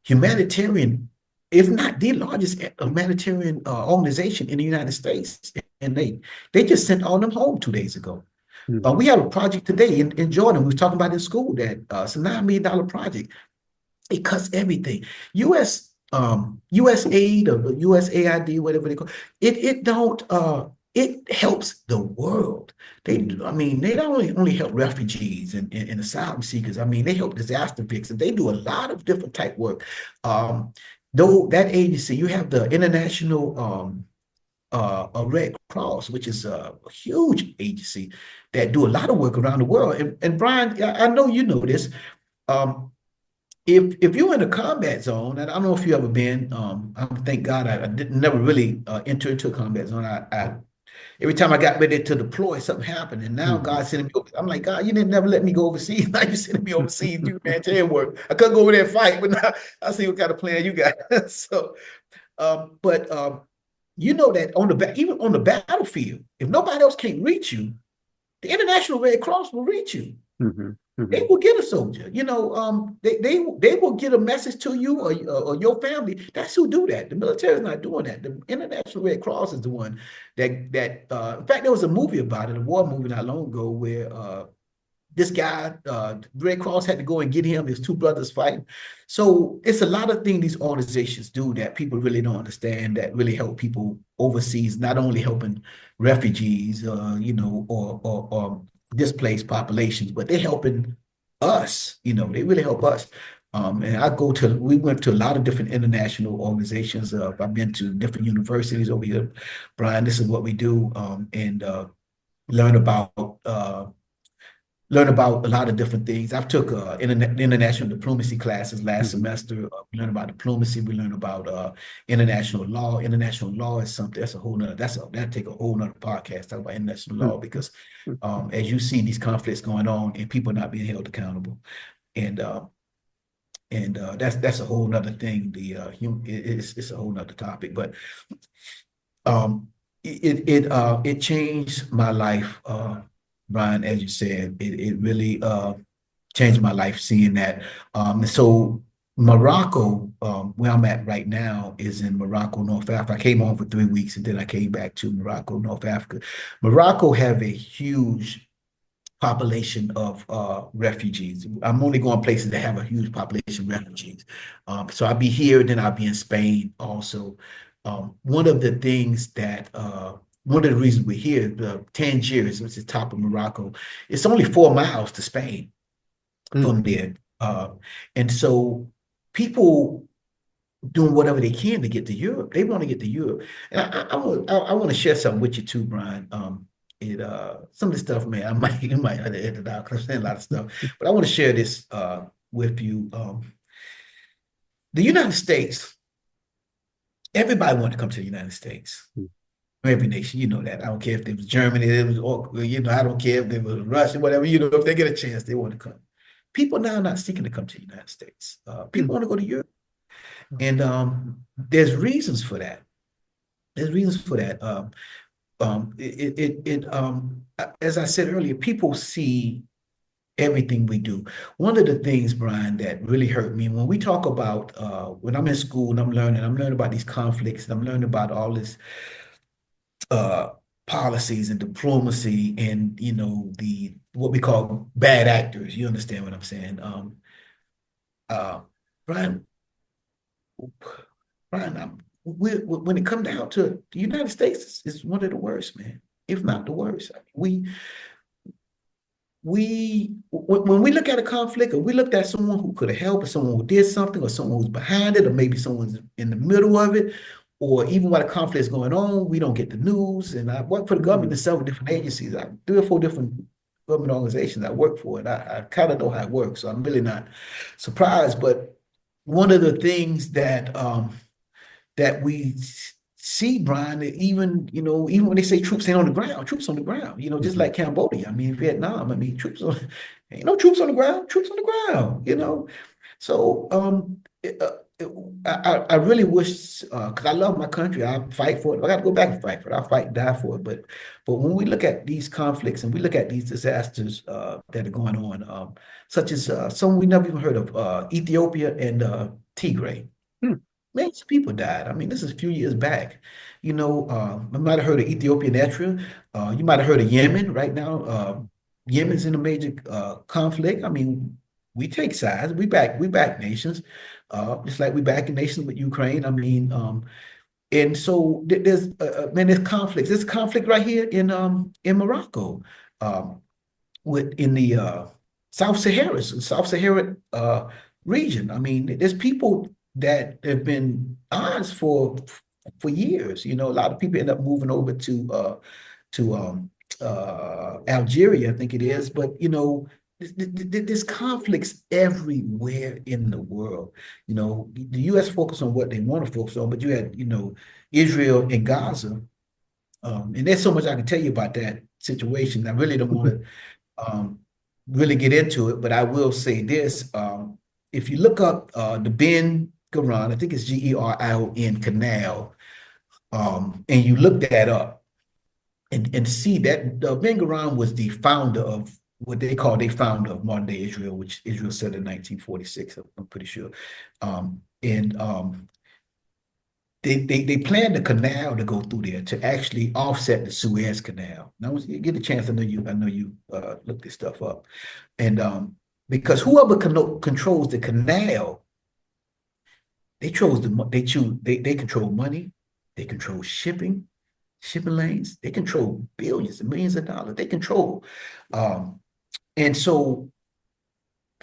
humanitarian, if not the largest humanitarian organization in the United States. And they just sent all them home 2 days ago. Mhm. We have a project today in Jordan. We was talking about in school that it's a $9 million project. It cuts everything. US aid or USAID, whatever they call it don't it helps the world. Mhm. I mean, they don't only help refugees and asylum seekers. I mean, they help disaster victims. They do a lot of different type work. Um, though that agency, you have the International a Red Cross, which is a huge agency that do a lot of work around the world. And Brian, I know you know this. Um, if you're in a combat zone, and I don't know if you ever been, thank God I didn't never really enter into a combat zone. I every time I got ready to deploy, something happened, and now Mhm. God sending me. I'm like, God, you didn't never let me go overseas. Now you sending me overseas, do humanitarian work. I couldn't go over there and fight, but now I see what kind of plan you got. So, but you know that even on the battlefield, if nobody else can't reach you, the International Red Cross will reach you. Mhm. They Mhm. will get a soldier. They will get a message to you or your family. That's who do that. The military is not doing that. The International Red Cross is the one that. In fact, there was a movie about it, a war movie not long ago, where this guy, Red Cross had to go and get him. His two brothers fighting. So it's a lot of things these organizations do that people really don't understand that really help people overseas, not only helping refugees, or displaced populations, but they're helping us. They really help us. And we went to a lot of different international organizations. I've been to different universities over here. Brian, this is what we do, and learn about learn about a lot of different things. I've took international diplomacy classes last Mhm. semester. We learned about diplomacy. We learned about international law. International law is something that's a whole nother. That take a whole nother podcast talk about international law because as you see these conflicts going on and people not being held accountable, and that's a whole nother thing. It's a whole nother topic, but um, it changed my life, Brian. As you said, it really changed my life seeing that. So Morocco, where I'm at right now, is in Morocco, North Africa. I came home for 3 weeks and then I came back to Morocco, North Africa. Morocco have a huge population of refugees. I'm only going places that have a huge population of refugees. So I'll be here, then I'll be in Spain also. One of the things that one of the reasons we're here, Tangier, which is the top of Morocco, it's only 4 miles to Spain from Mhm. there. And so people doing whatever they can to get to Europe. They want to get to Europe. And I want to share something with you too, Brian. Some of the stuff, man, you might have to edit out because I'm saying a lot of stuff. But I want to share this with you. The United States, everybody wanted to come to the United States. Every nation, you know that. I don't care if it was Germany, it was, or, I don't care if it was Russia, whatever, if they get a chance, they want to come. People now are not seeking to come to the United States. People want to go to Europe. And there's reasons for that. There's reasons for that. As I said earlier, people see everything we do. One of the things, Brian, that really hurt me when we talk about when I'm in school and I'm learning about these conflicts, and I'm learning about all this policies and diplomacy and the what we call bad actors. You understand what I'm saying? Brian, when it comes down to the United States, is one of the worst, man, if not the worst. I mean, when we look at a conflict, or we looked at someone who could have helped, or someone who did something, or someone who's behind it, or maybe someone's in the middle of it, or even while the conflict is going on, we don't get the news. And I work for the government in several different agencies. I have 3 or 4 different government organizations I work for, and I kind of know how it works, so I'm really not surprised. But one of the things that we see, Brian, that even when they say troops ain't on the ground, troops on the ground, just like Cambodia, I mean, Vietnam, I mean, ain't no troops on the ground, troops on the ground. So I really wish, because I love my country, I fight for it. I got to go back and fight for it. I fight and die for it. But when we look at these conflicts and we look at these disasters that are going on, such as some we never even heard of, Ethiopia and Tigray. Millions of people died. I mean, this is a few years back. You might have heard of Ethiopia and Eritrea. You might have heard of Yemen right now. Yemen's in a major conflict. I mean, we take sides. We back nations, just like we back nations with Ukraine. I mean, and so there's conflicts. There's conflict right here in Morocco, in the South Sahara region. I mean, there's people that have been odds for years. A lot of people end up moving over to Algeria, I think it is. But there's conflicts everywhere in the world. The U.S. focus on what they want to focus on, but you had Israel and Gaza, and there's so much I can tell you about that situation. I really don't want to really get into it, but I will say this: if you look up the Ben Gurion, I think it's Gerion canal, and you look that up and see that Ben Gurion was the founder of what they call of modern day Israel, which Israel said in 1946, I'm pretty sure. They planned the canal to go through there to actually offset the Suez Canal. Now, you get a chance, I know you look this stuff up, and because whoever controls the canal, they control money, they control shipping lanes, they control billions and millions of dollars. They control, and so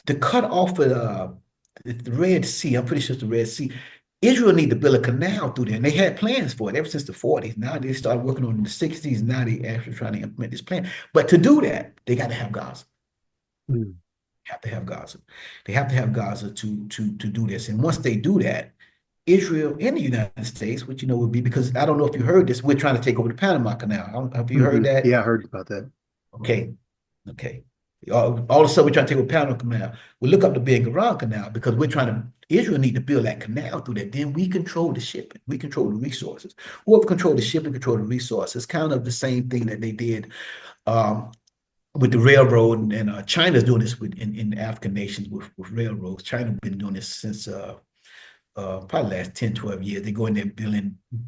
to cut off of the Red Sea, I'm pretty sure it's the Red Sea. Israel need to build a canal through there, and they had plans for it ever since the 40s. Now they started working on it in the 60s. Now they actually trying to implement this plan. But to do that, they got to have Gaza. Have to have Gaza. They have to have Gaza to do this. And once they do that, Israel and the United States, which would be, because I don't know if you heard this, we're trying to take over the Panama Canal. Have you heard that? Yeah, I heard about that. Okay. All of a sudden, we're trying to take over the Panama Canal. We look up the Ben Gurion Canal because Israel need to build that canal through there. Then we control the shipping. We control the resources. Whoever control the shipping, control the resources. Kind of the same thing that they did with the railroad, and China's doing this in African nations with railroads. China's been doing this since probably last 10, 12 years. They go in there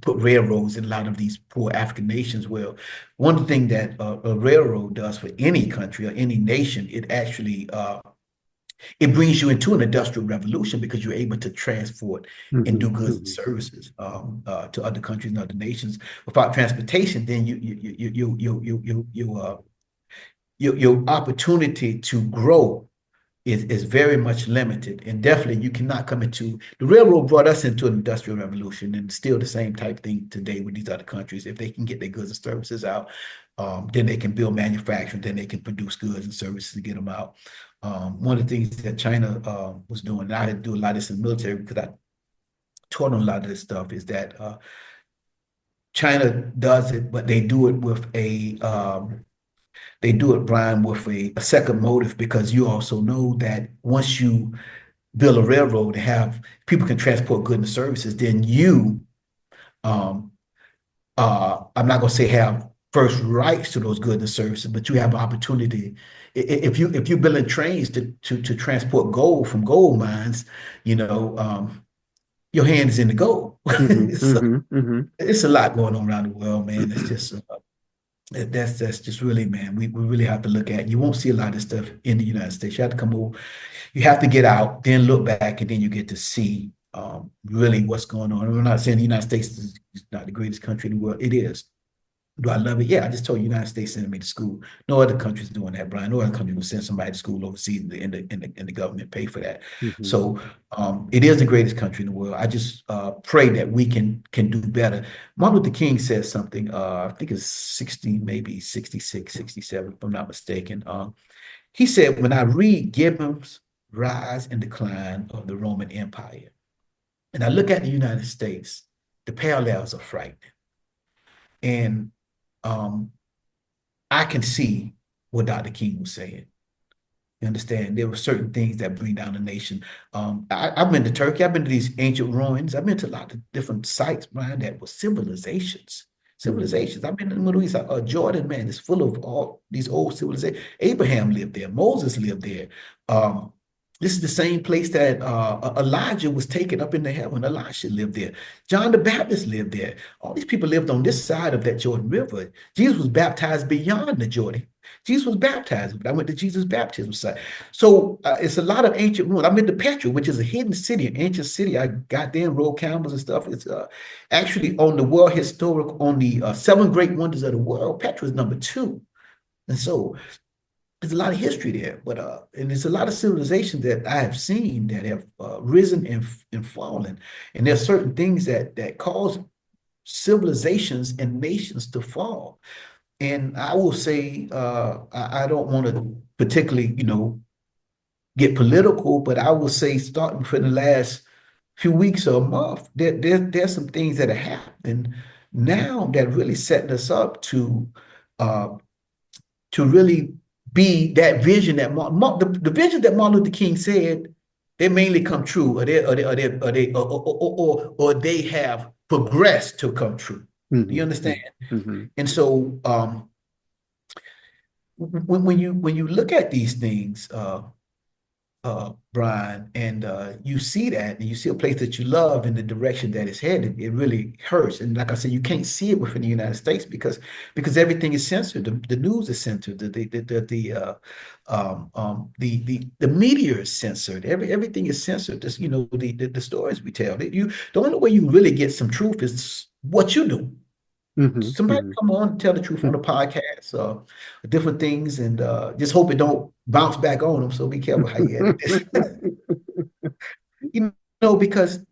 put railroads in a lot of these poor African nations. Well, one thing that a railroad does for any country or any nation, it actually it brings you into an industrial revolution because you're able to transport and do goods and services to other countries and other nations. Without transportation, then your opportunity to grow is very much limited, and definitely you cannot come into the railroad brought us into an industrial revolution, and still the same type thing today with these other countries. If they can get their goods and services out, then they can build manufacturing, then they can produce goods and services to get them out. One of the things that China was doing, and I had to do a lot of this in the military because I taught on a lot of this stuff, is that China does it, but they do it with they do it, Brian, with a second motive, because you also know that once you build a railroad and have people can transport goods and services, then you, I'm not going to say have first rights to those goods and services, but you have an opportunity. If you're building trains to transport gold from gold mines, you know, your hand is in the gold. It's a lot going on around the world, man. It's just that's just really, man. We really have to look at. You won't see a lot of stuff in the United States. You have to come over. You have to get out, then look back, and then you get to see really what's going on. And I'm not saying the United States is not the greatest country in the world. It is. Do I love it? Yeah, I just told you, United States sending me to school. No other country's doing that, Brian. No other country will send somebody to school overseas and the government pay for that. So it is the greatest country in the world. I just pray that we can do better. Martin Luther King said something, I think it's 60, maybe 66, 67, if I'm not mistaken. He said, when I read Gibbon's Rise and Decline of the Roman Empire, and I look at the United States, the parallels are frightening. And I can see what Dr. King was saying. You understand? There were certain things that bring down the nation. I've been to Turkey. I've been to these ancient ruins. I've been to a lot of different sites, Brian, that were civilizations. I've been in the Middle East. Jordan, man, is full of all these old civilizations. Abraham lived there. Moses lived there. This is the same place that Elijah was taken up into heaven. Elisha lived there. John the Baptist lived there. All these people lived on this side of that Jordan River. Jesus was baptized beyond the Jordan. Jesus was baptized. I went to Jesus' baptism site. So it's a lot of ancient ruins. I've been to Petra, which is a hidden city, an ancient city. I got there and rode camels and stuff. It's actually on the World Historic, on the 7 Great Wonders of the World. Petra is number 2. And so there's a lot of history there, but and there's a lot of civilizations that I have seen that have risen and fallen, and there's certain things that cause civilizations and nations to fall. And I will say, I don't want to particularly, get political, but I will say, starting from the last few weeks or a month, there's some things that are happening now that really setting us up to really be that vision that the vision that Martin Luther King said, they mainly come true, or they have progressed to come true. Do you understand? And so when you look at these things, Brian, and you see that, and you see a place that you love in the direction that it's headed, it really hurts. And like I said, you can't see it within the United States because everything is censored. The news is censored. The media is censored. Everything is censored. This, the stories we tell. The only way you really get some truth is what you do. Somebody come on and tell the truth on the podcast, different things, and just hope it don't bounce back on them. So be careful how you edit this. Because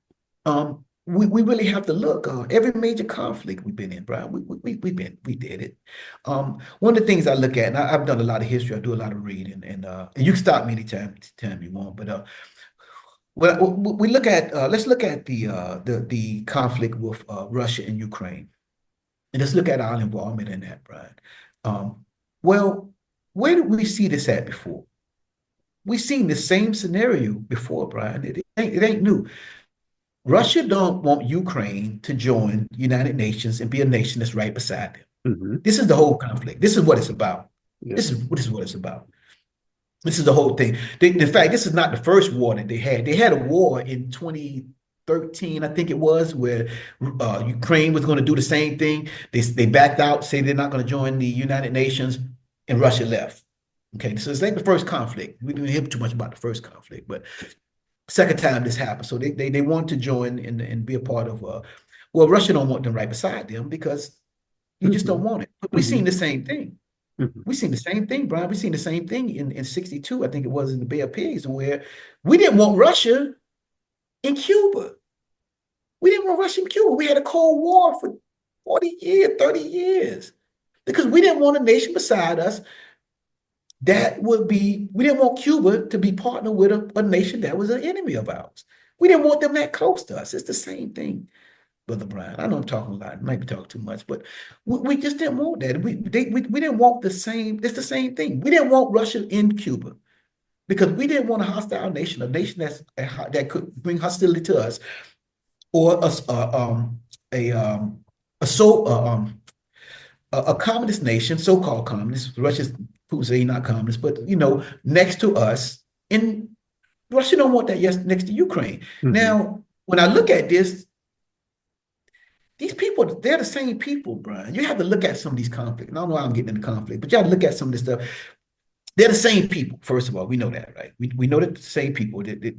we really have to look. Every major conflict we've been in, Brian, we did it. One of the things I look at, and I've done a lot of history. I do a lot of reading, and you can stop me anytime you want. But well, we look at let's look at the conflict with Russia and Ukraine. And let's look at our involvement in that, Brian. Well, where did we see this at before? We've seen the same scenario before, Brian. It ain't new. Russia don't want Ukraine to join the United Nations and be a nation that's right beside them. This is the whole conflict. This is what it's about. Yeah. This is what it's about. This is the whole thing. In fact, this is not the first war that they had. They had a war in 2013, I think it was, where Ukraine was going to do the same thing. They backed out, say they're not going to join the United Nations, and Russia left. Okay, so it's like the first conflict. We didn't hear too much about the first conflict, but second time this happened. So they want to join and be a part of. Well, Russia don't want them right beside them because you just don't want it. But we've seen the same thing. Mhm. We seen the same thing, Brian. We seen the same thing in 62, I think it was, in the Bay of Pigs, where we didn't want Russia in Cuba. We didn't want Russia in Cuba. We had a Cold War for 40 years, 30 years, because we didn't want a nation beside us we didn't want Cuba to be partnered with a nation that was an enemy of ours. We didn't want them that close to us. It's the same thing, Brother Brian. I know I'm talking a lot, might be talking too much, but we just didn't want that. We didn't want the same, it's the same thing. We didn't want Russia in Cuba because we didn't want a hostile nation, a nation that could bring hostility to us, or a communist nation, so-called communist. Russia's people say not communist, but next to us. And Russia don't want that next to Ukraine. Mhm. Now, when I look at this, these people, they're the same people, Brian. You have to look at some of these conflicts. I don't know why I'm getting into conflict, but you have to look at some of this stuff. They're the same people. First of all, we know that, right? We know that the same people. The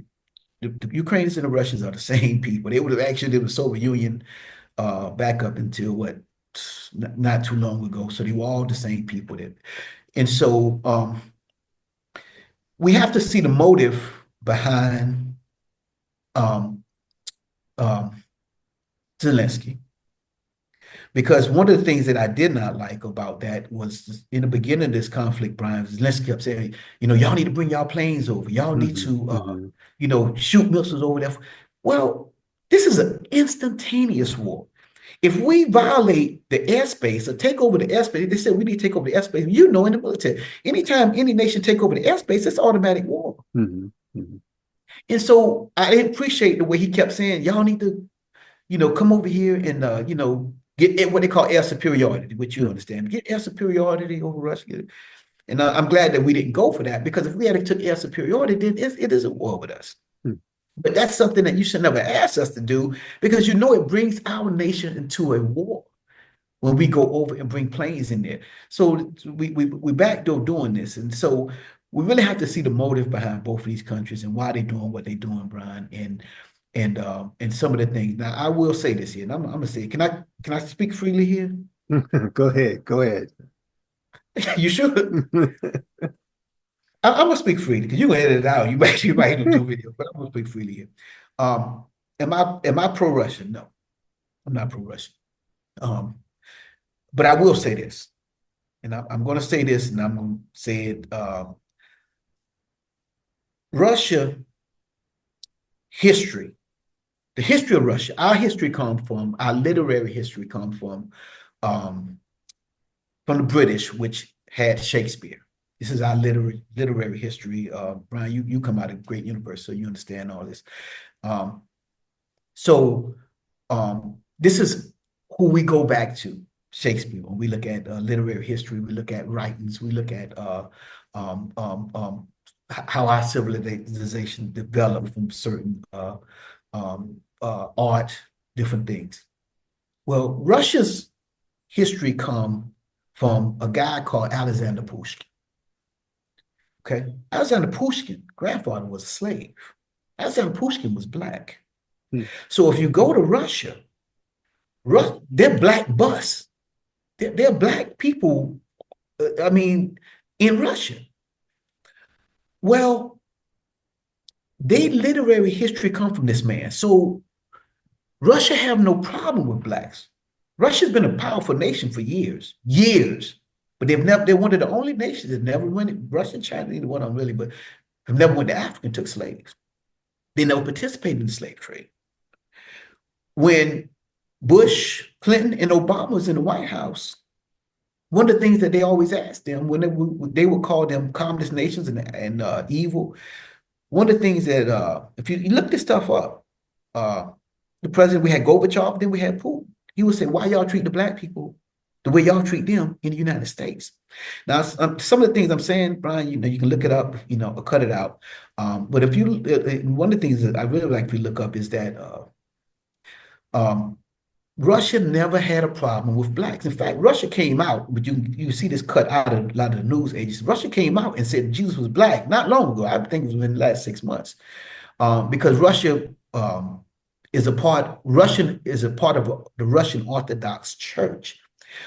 Ukrainians and the Russians are the same people. They would have actually did the Soviet Union back up until not too long ago. So they were all the same people. And so we have to see the motive behind Zelensky. Because one of the things that I did not like about that was in the beginning of this conflict, Brian, Zelensky kept saying, y'all need to bring y'all planes over. Y'all need to, shoot missiles over there. Well, this is an instantaneous war. If we violate the airspace or take over the airspace, they said we need to take over the airspace. In the military, anytime any nation take over the airspace, it's automatic war. Mhm. Mhm. And so I didn't appreciate the way he kept saying, y'all need to, come over here and, get what they call air superiority, which you understand. Get air superiority over Russia. And I'm glad that we didn't go for that, because if we had took air superiority, then it is a war with us. But that's something that you should never ask us to do, because it brings our nation into a war when we go over and bring planes in there. So we backdoor doing this. And so we really have to see the motive behind both of these countries and why they're doing what they're doing, Brian, and some of the things. Now, I will say this here, and I'm gonna say, can I speak freely here? Go ahead. Go ahead. You should. I'm gonna speak freely, because you're gonna edit it out. You might do two videos, but I'm gonna speak freely here. Am I pro-Russian? No, I'm not pro-Russian. But I will say this, and I'm gonna say this, and I'm gonna say it. Russia history, the history of Russia, our literary history comes from the British, which had Shakespeare. This is our literary history. Brian, you come out of a great university, so you understand all this. This is who we go back to, Shakespeare. When we look at literary history, we look at writings, we look at how our civilization developed from certain art, different things. Well, Russia's history comes from a guy called Alexander Pushkin. Okay, Alexander Pushkin, grandfather was a slave. Alexander Pushkin was black. So if you go to Russia, they're black bus. They're black people, in Russia. Well, their literary history come from this man. So Russia have no problem with blacks. Russia's been a powerful nation for years, but they're one of the only nations that never went, Russia and China, neither one of them really, but have never went to Africa and took slaves. They never participated in the slave trade. When Bush, Clinton, and Obama was in the White House, one of the things that they always asked them when they would call them communist nations and evil, one of the things that, if you look this stuff up, the president, we had Gorbachev, then we had Putin. He would say, why y'all treat the black people the way y'all treat them in the United States? Now, some of the things I'm saying, Brian, you can look it up, or cut it out. But if one of the things that I really like to look up is that Russia never had a problem with blacks. In fact, Russia came out, but you see this cut out of a lot of the news agencies. Russia came out and said Jesus was black not long ago. I think it was within the last 6 months, because Russia is a part of the Russian Orthodox Church,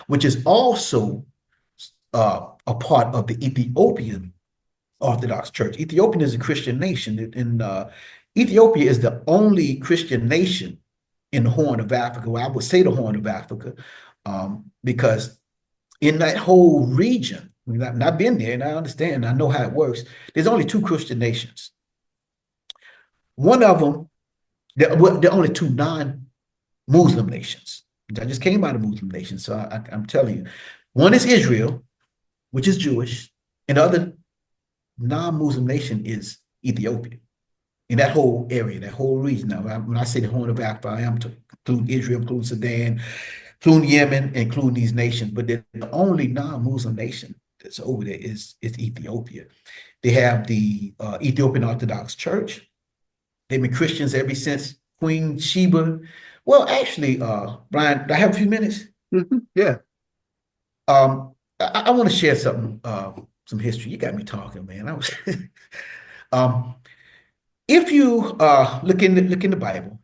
which is also a part of the Ethiopian Orthodox Church. Ethiopia is a Christian nation, and Ethiopia is the only Christian nation in the Horn of Africa. Well, I would say the Horn of Africa, because in that whole region, I've been there and I understand, I know how it works. There's only two Christian nations. One of them, there are only two non-Muslim nations. I just came out of Muslim nations, so I'm telling you, one is Israel, which is Jewish, and the other non-Muslim nation is Ethiopia. In that whole area, that whole region. Now, when I say the Horn of Africa, I am to include Israel, include Sudan, including Yemen, including these nations. But the only non-Muslim nation that's over there is Ethiopia. They have the Ethiopian Orthodox Church. They've been Christians ever since Queen Sheba. Well, actually, Brian, do I have a few minutes? Yeah. I want to share something, some history. You got me talking, man. I was if you look in the Bible,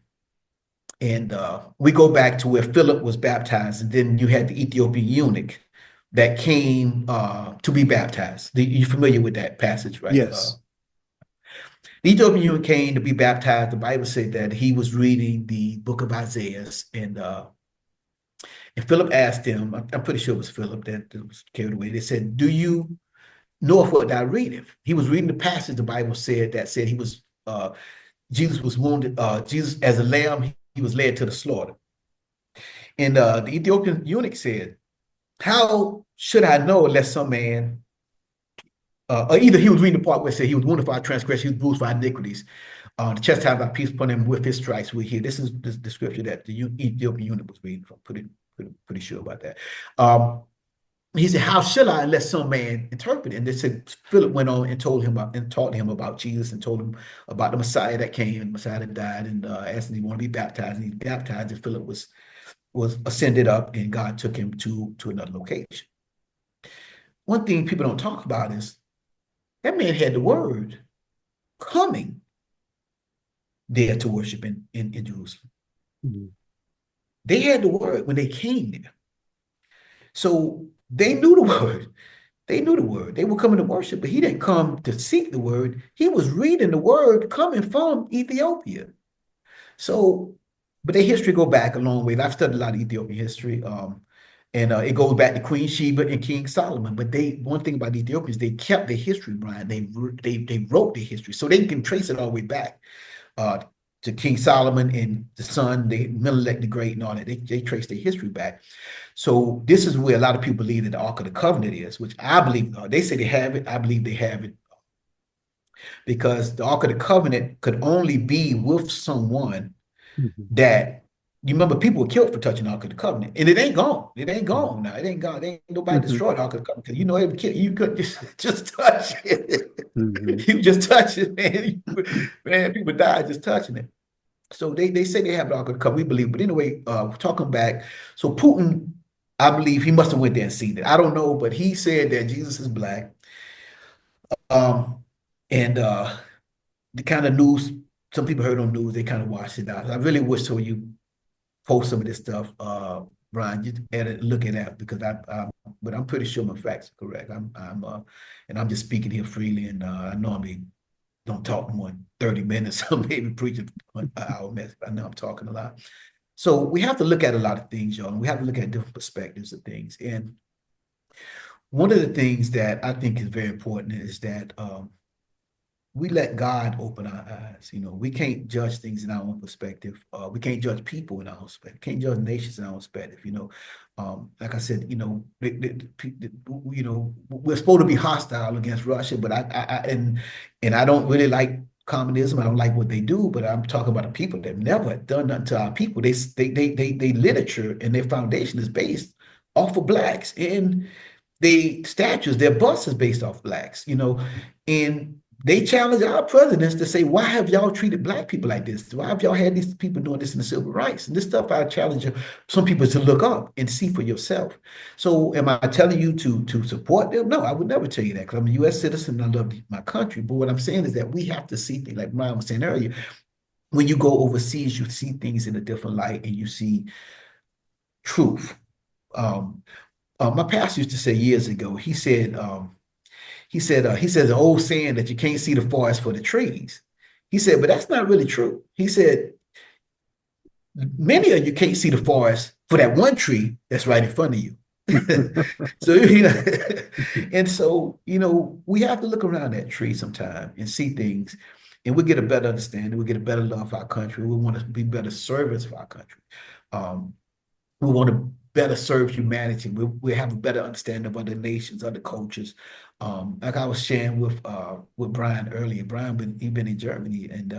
and we go back to where Philip was baptized, and then you had the Ethiopian eunuch that came to be baptized. You're familiar with that passage, right? Yes. The Ethiopian eunuch came to be baptized. The Bible said that he was reading the book of Isaiah, and Philip asked him, I'm pretty sure it was Philip that was carried away. They said, do you know what thou readeth? He was reading the passage the Bible said he was, Jesus was wounded, Jesus as a lamb, he was led to the slaughter. And the Ethiopian eunuch said, how should I know unless some man, or either he was reading the part where it said he was wounded for our transgression, he was bruised for our iniquities. The chastisement of our peace upon him, with his stripes we heal. This is the scripture that the Ethiopian eunuch was reading from. Pretty sure about that. He said, how shall I unless some man interpret it? And they said, Philip went on and taught him about Jesus, and told him about the Messiah that came, and the Messiah that died, and asked him if he wanted to be baptized. And he baptized, and Philip was ascended up, and God took him to another location. One thing people don't talk about is that man had the word coming there to worship in Jerusalem. Mm-hmm. They had the word when they came there. So they knew the word. They knew the word. They were coming to worship, but he didn't come to seek the word. He was reading the word coming from Ethiopia. So, but their history go back a long way. I've studied a lot of Ethiopian history, and it goes back to Queen Sheba and King Solomon. But one thing about the Ethiopians, they kept their history, Brian. They wrote their history, so they can trace it all the way back to King Solomon and the son, Menelik the Great, and all that. They trace their history back. So this is where a lot of people believe that the Ark of the Covenant is, which I believe, they say they have it. I believe they have it, because the Ark of the Covenant could only be with someone that, you remember, people were killed for touching the Ark of the Covenant, and it ain't gone. It ain't gone now. It ain't gone. Ain't nobody destroyed the Ark of the Covenant, because every kid, you could just touch it. You just touch it, man. Man, people died just touching it. So they say they have the Ark of the Covenant. We believe, but anyway, talking back. So Putin, I believe he must have went there and seen it. I don't know, but he said that Jesus is black. And the kind of news, some people heard on news, they kind of watched it out. I really wish so you post some of this stuff, Brian, you edit, look at that, because but I'm pretty sure my facts are correct. And I'm just speaking here freely, and I normally don't talk more than 30 minutes. I'm maybe preaching an hour mess. I know I'm talking a lot. So we have to look at a lot of things, y'all, and we have to look at different perspectives of things. And one of the things that I think is very important is that we let God open our eyes. We can't judge things in our own perspective. We can't judge people in our own perspective. Can't judge nations in our own perspective. Like I said, we're supposed to be hostile against Russia, but I don't really like communism. I don't like what they do, but I'm talking about the people that never done nothing to our people. They literature and their foundation is based off of blacks, and they statues, their bust is based off blacks, and they challenge our presidents to say, why have y'all treated black people like this? Why have y'all had these people doing this in the civil rights? And this stuff, I challenge some people to look up and see for yourself. So am I telling you to support them? No, I would never tell you that, because I'm a U.S. citizen and I love my country. But what I'm saying is that we have to see things, like Brian was saying earlier, when you go overseas, you see things in a different light, and you see truth. My pastor used to say years ago, he said the old saying that you can't see the forest for the trees. He said, but that's not really true. He said, many of you can't see the forest for that one tree that's right in front of you. So, and so, we have to look around that tree sometime and see things, and we get a better understanding. We get a better love for our country. We want to be better servants for our country. Um, we want to better serve humanity. We have a better understanding of other nations, other cultures. Like I was sharing with Brian earlier. Brian, he been in Germany, and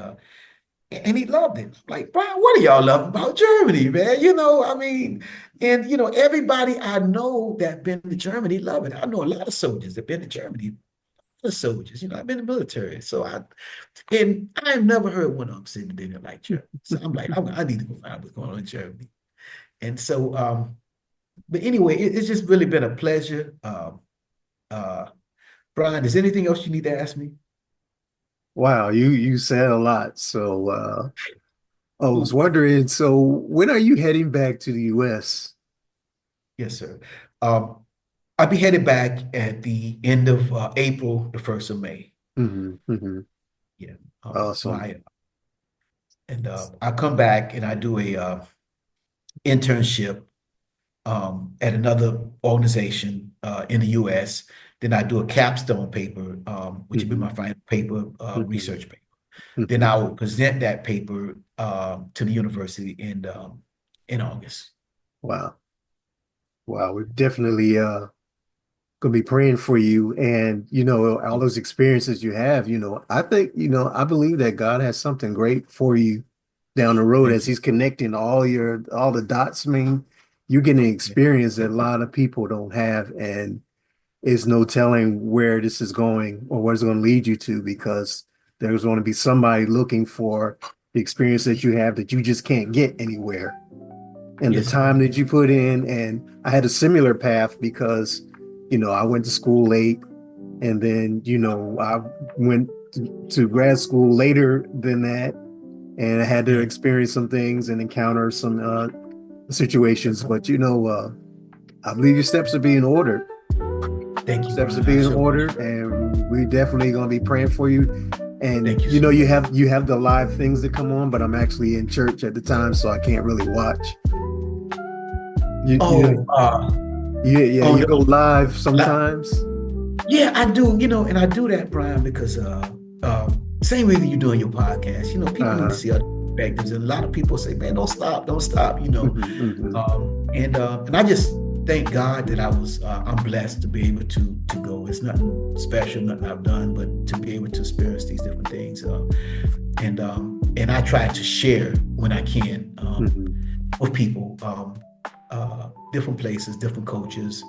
he loved it. I'm like, Brian, what do y'all love about Germany, man? I mean, and everybody I know that been to Germany love it. I know a lot of soldiers that been to Germany. The soldiers, I've been in the military, so I've never heard one of them say that they didn't like Germany. So I'm like, I need to go find out what's going on in Germany. And so, but anyway, it's just really been a pleasure. Brian, is there anything else you need to ask me? Wow, you said a lot. So I was wondering, so when are you heading back to the US? Yes, sir. I'll be headed back at the end of April, the 1st of May. Yeah. So Awesome. I come back and I do a internship at another organization in the US. Then I do a capstone paper, which will be my final paper, research paper. Then I will present that paper to the university in August. Wow. Wow, we're definitely gonna be praying for you, and all those experiences you have, I think, I believe that God has something great for you down the road as he's connecting all the dots. I mean, you're getting an experience that a lot of people don't have, and there's no telling where this is going or what it's going to lead you to, because there's going to be somebody looking for the experience that you have that you just can't get anywhere. And the time that you put in, and I had a similar path because, I went to school late, and then, I went to grad school later than that, and I had to experience some things and encounter some situations. But, I believe your steps are being ordered. Thank you. Steps are being ordered, and we're definitely going to be praying for you. And you have the live things that come on, but I'm actually in church at the time, so I can't really watch. You go live sometimes. Yeah, I do. And I do that, Brian, because same way that you're doing your podcast. People need to see other perspectives, and a lot of people say, "Man, don't stop." And I just thank God that I'm blessed to be able to go. It's nothing special, nothing I've done, but to be able to experience these different things. And I try to share when I can with people, different places, different cultures,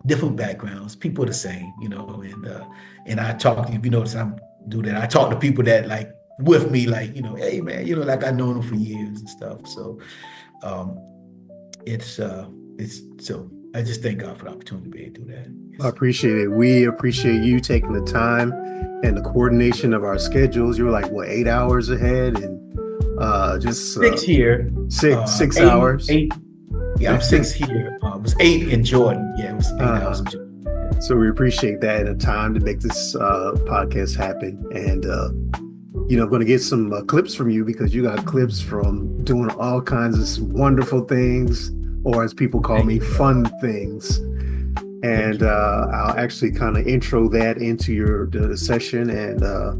different backgrounds. People are the same, and I talk. If you notice, I do that. I talk to people that like with me, like, hey man, like I've known them for years and stuff. So it's so I just thank God for the opportunity to be able to do that. I appreciate it. We appreciate you taking the time and the coordination of our schedules. You were like, what, 8 hours ahead, and just 6 here. 6 hours. 8. Yeah, I'm 6 here. It was 8 in Jordan. Yeah, it was 8 hours in Jordan. Yeah. So we appreciate that and the time to make this podcast happen. And I'm going to get some clips from you, because you got clips from doing all kinds of wonderful ths, or as people call me, fun things. And I'll actually kind of intro that into the session, and I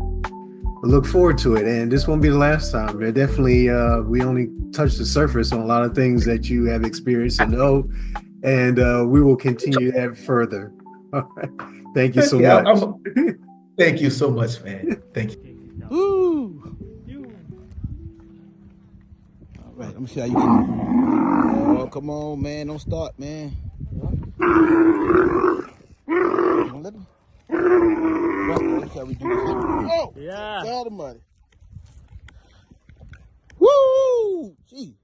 look forward to it. And this won't be the last time. There definitely, we only touched the surface on a lot of things that you have experienced and know, and we will continue that further. All right. Thank you so much. Thank you so much, man. Thank you. Woo! All right, let me see how you can. Oh, come on, man. Don't start, man. Come on, let him. Right, that's how we do this. Oh! Yeah. God almighty. Woo! Gee.